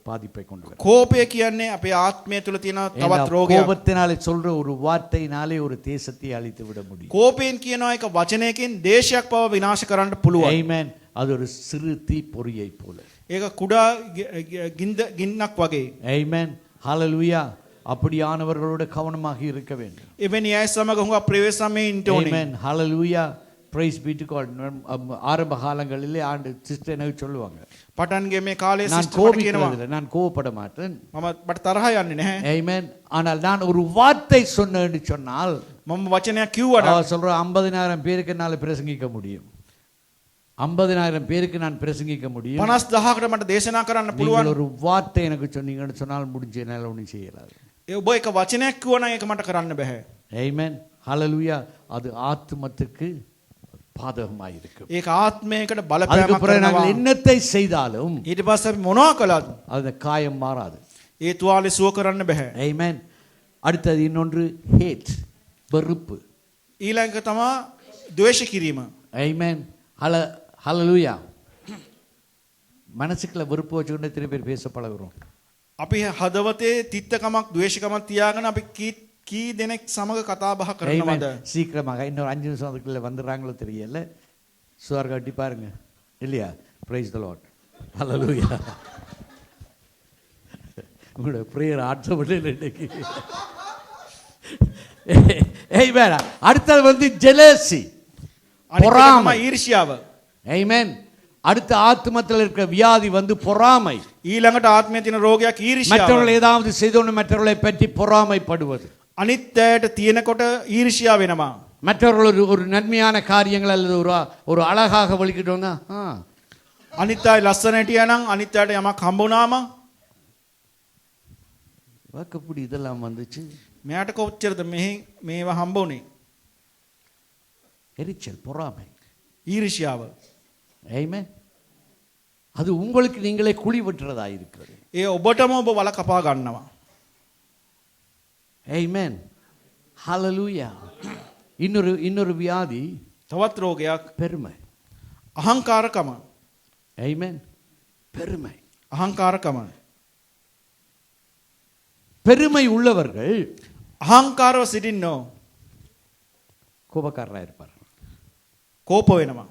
பாதிப்பை கொண்டு வரும். කෝපය කියන්නේ අපේ ආත්මය තුල තියෙන තවත් රෝගයක්. கோபத்தினாலே சொல்ற ஒரு வார்த்தையினாலே ஒரு தேசத்தை அழித்து விட முடியும். කෝපයෙන් කියනවා එක වචනයකින් දේශයක් පව විනාශ කරන්න පුළුවන්. Amen. அது ஒரு சிறு தீப்பொறியை போல. ඒක කුඩා ගින්නක් වගේ. Amen. Hallelujah. அப்படியானவர்களோட கவனமாக இருக்க வேண்டும். එවැනි අය සමග හුඟක් ප්‍රවේශමේ ඉන්න ඕනේ. Amen. Hallelujah. Praise be to God. ஆரம்ப காலங்களிலே ஆண்டு சிஸ்டர் எனக்கு சொல்லுவாங்க, පටන්ගේ මේ කාලේ நான் සිස්ටම් කියනවා கோபிக்கிறதில்லை, நான் கோவப்பட மாட்டேன். මට තරහ යන්නේ නැහැ. Amen. ஆனால் நான் ஒரு வார்த்தை சொன்னேன்னு சொன்னால், මම වචනයක් කිව්වට அவ சொல்ற 50,000 பேருக்கு என்னால பிரசங்கிக்க முடியும், 50,000 பேருக்கு நான் பிரசங்கிக்க முடியும். 50,000කට මට දේශනා කරන්න நீங்கள் පුළුවන්. ஒரு வார்த்தை எனக்கு சொன்னீங்கன்னு சொன்னால் முடிஞ்ச என்னால ஒன்றும் செய்யலாது. ඒ ඔබ එක වචනයක් කිව්වනම් ඒක මට කරන්න බෑ. Amen. Hallelujah. அது ஆத்துமத்துக்கு பாதகமாய் இருக்கும். ඒක ආත්මයකට அதுக்கு බලපෑමක් பிறகு කරනවා. நாங்கள் என்னத்தை செய்தாலும் ඊට පස්සේ අපි මොනවා කළාද? அந்த காயம் மாறாது. ඒ තුවාලේ සුව කරන්න බෑ. Amen. அடுத்தது இன்னொன்று ஹேட், வெறுப்பு. ඊළඟ තමයි ද්වේෂ කිරීම. Amen. Hallelujah. மனசுக்குள்ள வெறுப்பு வச்சுக்கிட்டு எத்தனை பேர் பேச பழகுறோம்? අපි හදවතේ තිත්තකමක් ද්වේෂකමක් තියාගෙන අපි කී දෙනෙක් සමග කතා බහ කරනවද? சீக்கிரமாக இன்னொரு 5 நிமிஷம் அதுக்குள்ள வந்துடுறாங்களோ தெரியல. சுவர் கட்டி பாருங்க, இல்லையா? Praise the lord. ஹalleluya. உங்களோட பிரேயர் ஆட்சப்பட்டு இன்னைக்கு. Amen. அடுத்தது வந்து jealousy. අනිත් එක பொறாமை. තමයි ඊර්ෂ්‍යාව. Amen. அடுத்த ஆத்மத்தில் இருக்கிற வியாதி வந்து பொறாமை. ඊළඟට ආත්මයේ තියෙන රෝගයක් ඊර්ෂ්‍යාව. மற்றவர்கள் ஏதாவது செய்தோன்னு மற்றவர்களை பற்றி பொறாமைப்படுவது. අනිත් අයට තියෙනකොට ඊර්ෂ්‍යාව වෙනවා. மற்றவர்கள் ஒரு நன்மையான காரியங்கள் அல்லது ஒரு அழகாக வலிக்கிட்டோம்னா අනිත් අය ලස්සන හිටියා නම් අනිත් අයට යමක් හම්බ වුණාම வாக்கப்படி இதெல்லாம் வந்துச்சு. මෙයාට කොච්චරද මේවා හම්බ වුනේ? எரிச்சல் பொறாமை. ඊර්ෂ්‍යාව. Amen. அது உங்களுக்கு நீங்களே குழி வெட்டுறதா இருக்கிறது. ඒ ඔබටම ඔබ වල කපා ගන්නවා. Amen. Hallelujah. இன்னொரு வியாதி තවත් රෝගයක් பெருமை. අහංකාරකම. Amen. பெருமை. අහංකාරකම. பெருமை உள்ளவர்கள் අහංකාරව සිටින්නෝ கோபக்காரராக இருப்பார். කෝප වෙනවා.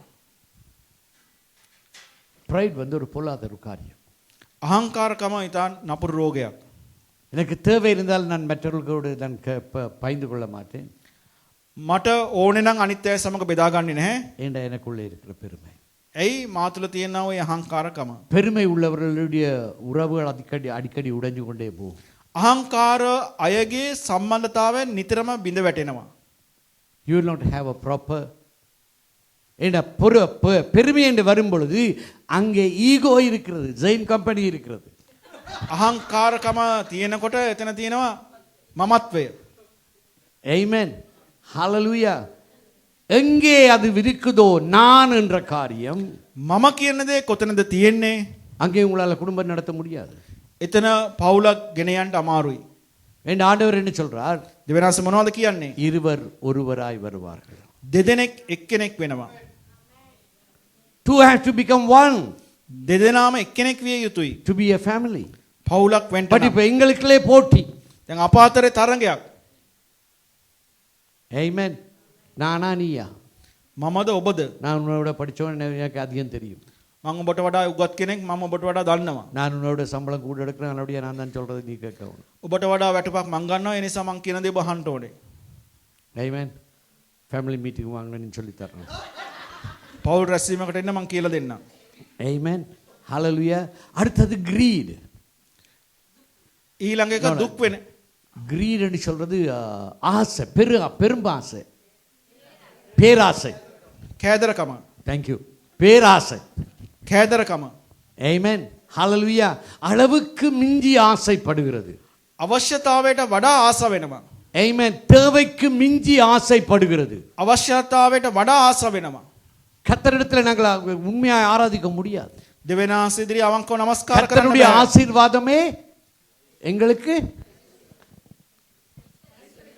ப்ரைட் வந்து ஒரு பொல்லாத ஒரு காரியம். අහංකාරකම ඉතාන් නපුරු රෝගයක්. எனக்கு தேவை இருந்தால் நான் மற்றவர்களோடு நான் பயந்து கொள்ள மாட்டேன். මට ඕනේ නම් අනිත් අය සමග බෙදාගන්නේ නැහැ. ஏண்டா எனக்குள்ளே இருக்கிற பெருமை. ඇයි මා තුළ තියෙන ওই අහංකාරකම? பெருமை உள்ளவர்களுடைய உறவுகள் அடிக்கடி உடைஞ்சு கொண்டே போகும். අහංකාර අයගේ සම්බන්ධතාවයන් නිතරම බිඳ වැටෙනවා. You will not have a proper ஏண்டா பெருமை என்று வரும் பொழுது அங்கே ஈகோ இருக்கிறது, ஜெயின் கம்பெனி இருக்கிறது. අහංකාරකම තියෙනකොට එතන තියෙනවා මමත්වය. Amen. Hallelujah. எங்கே அது இருக்குதோ நான் என்ற காரியம் මම කියන දේ කොතනද තියෙන්නේ? அங்கே உங்களால் குடும்பம் நடத்த முடியாது. එතන පවුලක් ගෙන යන්න අමාරුයි. என் ஆண்டவர் என்ன சொல்றார்? දෙවෙනස මොනවද කියන්නේ? இருவர் ஒருவராய் வருவார்கள். දෙදෙනෙක් එක්කෙනෙක් වෙනවා. Two have to become one. දෙදෙනාම එක්කෙනෙක් විය යුතුයි. To be a family. පවුලක් වෙන්න. But இப்ப எங்களுக்குள்ளே போட்டி. දැන් අප අතරේ තරඟයක්. Amen. நானா நீயா? මමද ඔබද? நான் உன்னோட படிச்சவன், எனக்கு அதிகம் தெரியும். මම ඔබට වඩා උගත් කෙනෙක්, මම ඔබට වඩා දන්නවා. நான் உன்னோட சம்பளம் கூட எடுக்கிறேன், அதனால நான் தான் சொல்றது நீ கேட்கணும். ඔබට වඩා වැටුපක් මං ගන්නවා, ඒ නිසා මං කියන දේ ඔබ අහන්න ඕනේ. Amen. ஃபேமிலி மீட்டிங் வாங்கணும்னு சொல்லி தரணும். පවුල් රැස්වීමකට එන්න මං කියලා දෙන්නම්. Amen. Hallelujah. அடுத்தது greed. ඊළඟ එක දුක් වෙන. greed ன்னு சொல்றது ஆசை, பெரும்பாசை, பேராசை. කෑදරකම. Thank you. பேராசை. කෑදරකම. Amen. Hallelujah. அளவுக்கு மிஞ்சி ஆசைப்படுகிறது. අවශ්‍යතාවයට වඩා ආස වෙනවා. Amen. தேவைக்கு மிஞ்சி ஆசைப்படுகிறது. අවශ්‍යතාවයට වඩා ආස වෙනවා. கர்த்தரிடத்தில் நாங்கள் உண்மையாக ஆராதிக்க முடியாது. දෙවෙනාස ඉදිරියේ අවංකව නමස්කාර කරන්න கர்த்தருடைய බෑ. ஆசீர்வாதமே எங்களுக்கு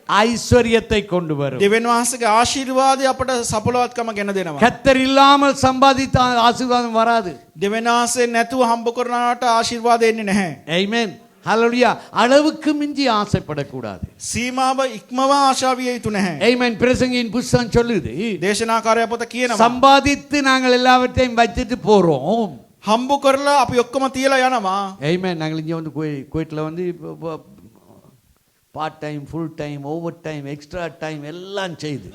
ஐஸ்வர்யத்தை கொண்டு வரும். දෙවෙන වහන්සේගේ ආශිර්වාදය අපට සඵලවත්කම ගෙන දෙනවා. கர்த்தர் இல்லாமல் சம்பாதித்த ஆசீர்வாதம் வராது. දෙවෙන වහන්සේ නැතුව හම්බ කරනාට ආශිර්වාදය එන්නේ නැහැ. Amen. Hallelujah. அளவுக்கு மிஞ்சி ஆசைப்படக்கூடாது. සීමාව ඉක්මවා ආශා විය යුතු නැහැ. Amen. பிரசங்கியின் புஸ்தகம் சொல்லுது, දේශනාකාරය පොත කියනවා சம்பாதித்து நாங்கள் எல்லாவற்றையும் வச்சிட்டு போறோம். හම්බ කරලා අපි ඔක්කොම තියලා යනවා. Amen. நாங்கள் இங்கே வந்து குவைட்டில் வந்து part time, full time, over time, extra time எல்லாம் செய்து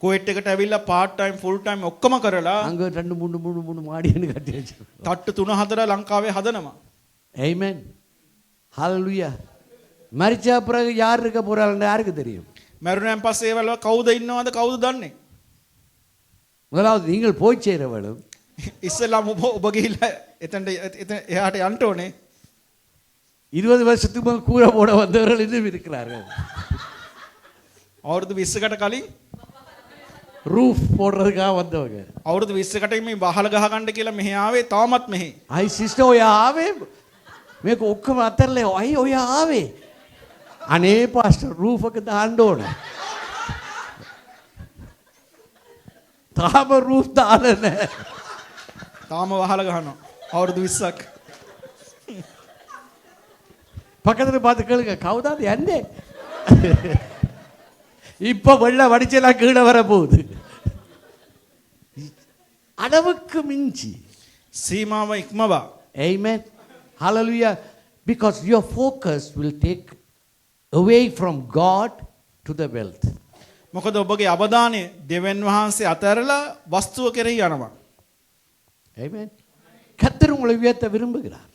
කුවේට් එකට ඇවිල්ලා part time full time ඔක්කොම කරලා அங்கே 2 3 மாடின்னு கட்டி வச்சிருக்கோம். තට්ටු 3 4 ලංකාවේ හදනවා. Amen. Hallelujah. மரிச்சா பிறகு யார் இருக்க போறாங்கன்னு யாருக்கு தெரியும்? මරුණයන් පස්සේ ඒවල කවුද ඉන්නවද කවුද දන්නේ? முதலாவது நீங்கள் போய் சேர வேண்டும். ඉස්සෙල්ලාම ඔබ ගිහිල්ලා එතන එහාට යන්න ඕනේ. 20 வருஷத்துக்கு மேல் கூரை போட வந்தவர்கள் இன்னும் இருக்கிறார்கள். අවුරුදු 20කට කලින් ரூஃப் போடுறதுக்காக வந்தவங்க. අවුරුදු 20කට මේ වහල ගහ ගන්න කියලා මෙහි ආවේ තාමත් මෙහි. आई सिस्टर ඔයා ආවේ මේක ඔක්කොම අතරලේ අයි ඔයා ආවේ. අනේ පාස්ටර් රූෆ් එක දාන්න ඕන. තාම රූෆ් දාලා නැහැ. තාම වහල ගහනවා. අවුරුදු 20ක්. பக்கத்துல பார்த்து கேளுங்க, கவுதாது எந்தே இப்ப வெள்ள வடிச்செல்லாம் கீழே வர போகுது. அளவுக்கு மிஞ்சி සීමාව ඉක්මවා. Amen. Hallelujah. Because your focus will take away from God to the wealth. මොකද ඔබගේ අවධානය දෙවියන් වහන්සේ අතහැරලා වස්තුව කෙරෙහි යනවා. Amen. கர்த்தர் உங்களை உயர்த்த விரும்புகிறார்.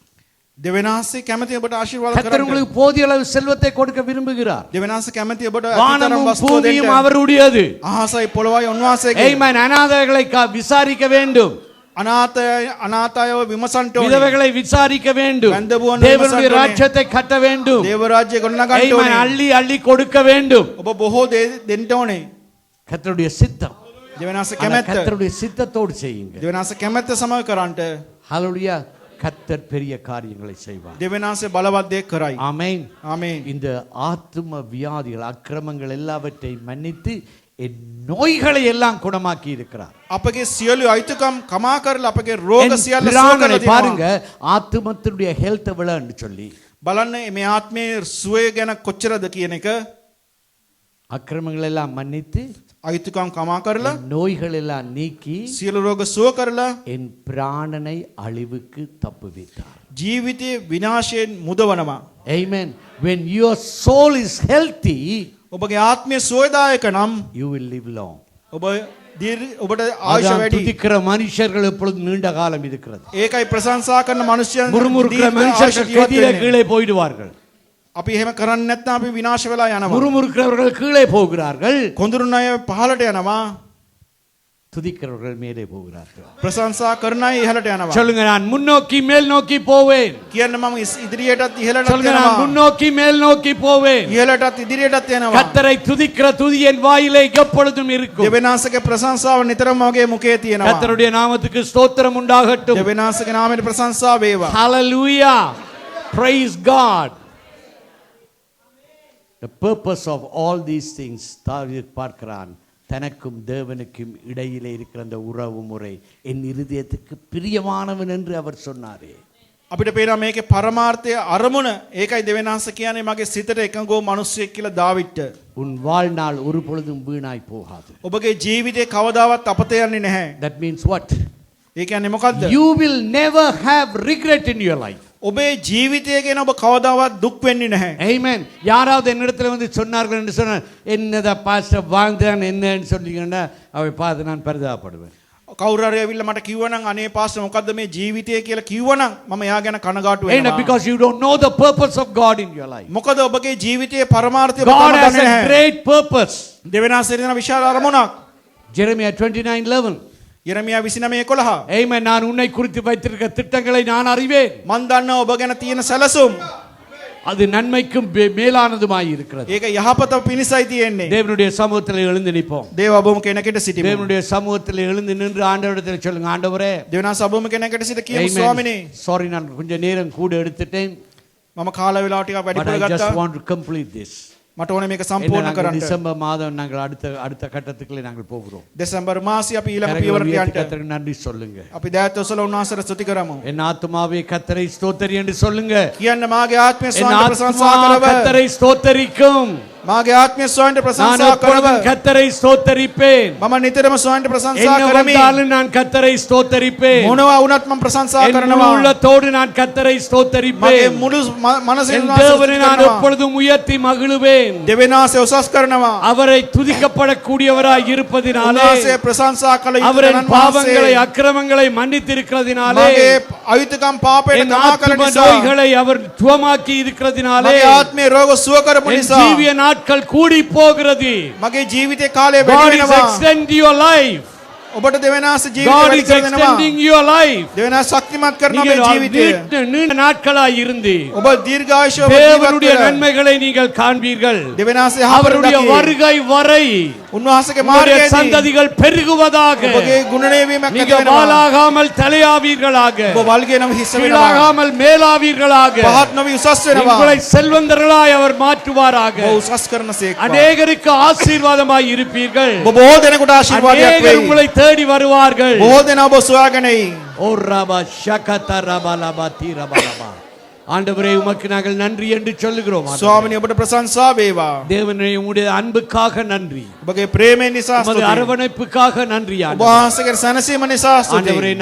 දෙවියන් වහන්සේ කැමති ඔබට ආශිර්වාද கர்த்தர் කරන්න. உங்களுக்கு போதிய அளவு செல்வத்தை கொடுக்க விரும்புகிறார். දෙවියන් වහන්සේ කැමති ඔබට வானமும் අතිතරම් වස්තුව பூமியும் දෙන්න. அவருடையது. අහසයි පොළොවයි උන්වහන්සේගේ. Amen. அநாதைகளை விசாரிக்க வேண்டும். අනාථයව විමසන්ට ඕනේ. விதவைகளை விசாரிக்க வேண்டும். வந்தபோன் தேவனுடைய விமர்சனம் ராஜ்யத்தை கட்ட வேண்டும். දේව රාජ්‍ය ගොඩනගන්න Amen. ඕනේ. அள்ளி அள்ளி கொடுக்க வேண்டும். ඔබ බොහෝ දේ දෙන්න ඕනේ. கர்த்தருடைய சித்தம். දෙවියන් වහන්සේ ஆனா කැමැත්ත. கர்த்தருடைய சித்தத்தோடு செய்யுங்க. දෙවියන් වහන්සේ කැමැත්ත සමග කරන්ට ஹalleluya. கர்த்தர் பெரிய காரியங்களை செய்வார். දෙවියන් වහන්සේ බලවත් දේ කරයි. ஆமென். ආමේන්. இந்த ஆத்தும வியாதிகள் அக்கிரமங்கள் எல்லாவற்றையும் மன்னித்து என் நோய்களை எல்லாம் குணமாக்கி இருக்கிறார். අපගේ සියලු අයිතිකම් කමා කරලා අපගේ රෝග என் සියල්ල සුව பிராணனை කරලා பாருங்க තියෙනවා. ஆத்துமத்தினுடைய ஹெல்த் விளையாண்டு சொல்லி බලන්න මේ ආත්මයේ සුවය ගැන කොච්චරද කියන එක. அக்கிரமங்கள் எல்லாம் மன்னித்து අයිතිකම් කමා කරලා என் நோய்கள் எல்லாம் நீக்கி සියලු රෝග සුව කරලා என் பிராணனை அழிவுக்கு தப்புவித்தார். ජීවිතයේ විනාශයෙන් මුදවනවා. Amen. When your soul is healthy, ඔබගේ ආත්මය සුවදායක නම් you will live long. ඔබට ආයුෂ அதான் වැඩි. துதிக்கிற மனுஷர்கள் எப்பொழுதும் நீண்ட காலம் இருக்கிறது. ඒකයි ප්‍රශංසා කරන මනුෂ්‍යයන් முறுமுறுக்கிற දීර්ඝ மனுஷர்கள் ආයුෂ ජීවත් கீழே වෙන්නේ. கீழே போயிடுவார்கள். අපි එහෙම කරන්නේ නැත්නම් අපි විනාශ වෙලා යනවා. முறுமுறுக்கிறவர்கள் கீழே போகிறார்கள். කොඳුරුන අය පහළට යනවා. துதிக்கிறவர்கள் மேலே போகிறார்கள். ප්‍රශංසා කරන අය ඉහළට යනවා. சொல்லுங்க, நான் முன்னோக்கி மேல் நோக்கி போவேன். කියන්න මම ඉදිරියටත් ඉහළටත් சொல்லுங்க, நான் යනවා. முன்னோக்கி மேல் நோக்கி போவேன். ඉහළටත් ඉදිරියටත් යනවා. கர்த்தரை துதிக்கிற துதி என் வாயிலே எப்பொழுதும் இருக்கும். දෙවියන්ගේ ප්‍රශංසාව නිතරම මගේ මුඛයේ තියෙනවා. கர்த்தருடைய நாமத்துக்கு ஸ்தோத்திரம் உண்டாகட்டும். දෙවියන්ගේ නාමයට ප්‍රශංසා වේවා. Hallelujah. Praise God. The purpose of all these things தாவீது பார்க்கிறான். தனக்கும் தேவனுக்கும் இடையிலே இருக்கிற அந்த உறவு முறை என் இருதயத்துக்கு பிரியமானவன் என்று அவர் சொன்னாரே. අපිට පේනවා මේකේ පරමාර්ථය අරමුණ ඒකයි දෙවියන්හන්සේ කියන්නේ මගේ සිතට එකඟව මිනිස්සෙක් කියලා දාවිඩ්ට. உன் வாழ்நாள் ஒரு பொழுதும் வீணாய் போகாது. ඔබගේ ජීවිතේ කවදාවත් අපත යන්නේ නැහැ. That means what? ඒ කියන්නේ මොකද්ද? You will never have regret in your life. ඔබේ ජීවිතය ගැන ඔබ කවදාවත් දුක් වෙන්නේ නැහැ. Amen. யாராவது என்னிடத்துல வந்து சொன்னார்கள் என்று சொன்னால் என்னத பாஸ்டர் வாழ்ந்தான் என்னன்னு சொன்னீங்கன்னா அவை பார்த்து நான் பரிதாபப்படுவேன். කවුරු හරි ඇවිල්ලා මට කිව්වනම් අනේ පාස්ටර් මොකද්ද මේ ජීවිතය කියලා කිව්වනම් මම එයා ගැන කනගාටු Amen. වෙනවා. Because you don't know the purpose of God in your life. මොකද ඔබගේ ජීවිතයේ පරමාර්ථය ඔබ God has දන්නේ a නැහැ. great purpose. දෙවියන්හන්සේ දෙන විශාල අරමුණක්. Jeremiah 29:11. යෙරමියා 29:11. Amen. நான் உன்னை குறித்து வைத்திருக்க திட்டங்களை நான் அறிவேன். මන් දන්නා ඔබ ගැන තියෙන සැලසුම්. அது நன்மைக்கும் மேலானதுமாய் இருக்கிறது. ඒක යහපත පිණිසයි තියෙන්නේ. தேவனுடைய சமூகத்தில் எழுந்து நிற்போம். දේව ඔබම කෙනෙකුට සිටිමු. தேவனுடைய சமூகத்தில் எழுந்து நின்று ஆண்டவரிடத்தில் சொல்லுங்க, ஆண்டவரே. දෙවියන්හන්සේ ඔබම කෙනෙකුට සිට කියමු ස්වාමිනේ. Sorry, நான் கொஞ்சம் நேரம் கூட எடுத்துட்டேன். මම කාල වේලාව ටිකක් But වැඩිපුර I just ගත්තා. want to complete this. මට ඕනේ මේක සම්පූර්ණ කරන්න. டிசம்பர் மாதம் நாங்கள் அடுத்த கட்டத்துக்குள்ளே நாங்கள் போகிறோம். දෙසැම්බර් මාසයේ අපි ඊළඟ கரங்களை පියවරට உயர்த்தி යන්න. கர்த்தருக்கு நன்றி சொல்லுங்க. අපි දයාත්වසල උන්වහන්සේට ස්තුති කරමු. என் ஆத்துமாவே கர்த்தரை ஸ்தோத்திரி என்று சொல்லுங்க. කියන්න මාගේ ආත්මය என் ස්වාමීන් ප්‍රශංසා ஆத்துமா කරව. கர்த்தரை ஸ்தோத்தரிக்கும். මාගේ ආත්මය ස්වාමීන් நான் ප්‍රශංසා කරව. எப்பொழுதும் கர்த்தரை ஸ்தோத்தரிப்பேன். මම නිතරම ස්වාමීන් ප්‍රශංසා என்ன කරමි. வந்தாலும் நான் கர்த்தரை ஸ்தோத்தரிப்பேன். මොනවා වුණත් මම ප්‍රශංසා என் முழு කරනවා. உள்ளத்தோடு நான் கர்த்தரை මගේ ஸ்தோத்தரிப்பேன். මුළු මනසින් என் උන්වහන්සේ தேவனை ස්තුති நான் කරනවා. எப்பொழுதும் உயர்த்தி மகிழுவேன். දෙවියන්හන්සේ උසස් කරනවා. அவரை துதிக்கப்படக்கூடியவராய் இருப்பதினாலே, උන්වහන්සේ ප්‍රශංසා කළ යුතු அவரின் දෙවියන් பாவங்களை වහන්සේ அக்கிரமங்களை மன்னித்திருக்கிறதினாலே, මගේ අයුතුකම් පාපයට என் කමා කළ ஆத்தும නිසා நோய்களை அவர் சுகமாக்கி இருக்கிறதினாலே, මගේ ආත්මේ රෝග සුව කරපු என் නිසා ஜீவிய நாட்கள் கூடி போகிறது. මගේ ජීවිතේ කාලය God වැඩි is වෙනවා. extending your life. ඔබට දෙවියන්හන්සේ ජීවිතය God වැඩි is කර දෙනවා. extending your life. දෙවියන්හන්සේ ශක්තිමත් කරනවා මේ நீங்கள் ජීවිතය. நீண்ட நாட்களாய் இருந்து ඔබ දීර්ඝායුෂව தேவனுடைய ජීවත් කර நன்மைகளை நீங்கள் காண்பீர்கள். දෙවියන්හන්සේ அவருடைய යහපත வருகை வரை උන්වහන්සේගේ உங்களுடைய මාර්ගයේදී சந்ததிகள் பெருகுவதாக, ඔබගේ ගුණණය වීමක් நீங்க ඇති වෙනවා. வாலாகாமல் தலையாவீர்களாக, ඔබ වල්ගේ නම් හිස්ස වෙනවා. கீழாகாமல் மேலாவீர்களாக, පහත් නොවි උසස් වෙනවා. உங்களை செல்வந்தர்களாய் அவர் மாற்றுவாராக. ඔබ උසස් කරන සේක්වා. அநேகருக்கு ஆசீர்வாதமாய் இருப்பீர்கள். ඔබ බොහෝ දෙනෙකුට ආශිර්වාදයක් அநேகர் වෙයි. உங்களை தேடி வருவார்கள். බොහෝ දෙනා ඔබ සොයාගෙන එයි. ஓ ரபா ஷகத ரபா லபா தி ரபா லபா. ஆண்டவரே, உமக்கு நாங்கள் நன்றி என்று சொல்லுகிறோம். ස්වාමිනේ ඔබට ප්‍රශංසා වේවා. தேவனே, உம்முடைய அன்புக்காக நன்றி, ඔබගේ ප්‍රේමයෙන් නිසා உமது ස්තුතියි. அரவணைப்புக்காக நன்றி. ඔබ වහන්සේගේ සැනසීම නිසා ස්තුතියි. ஆண்டவரே,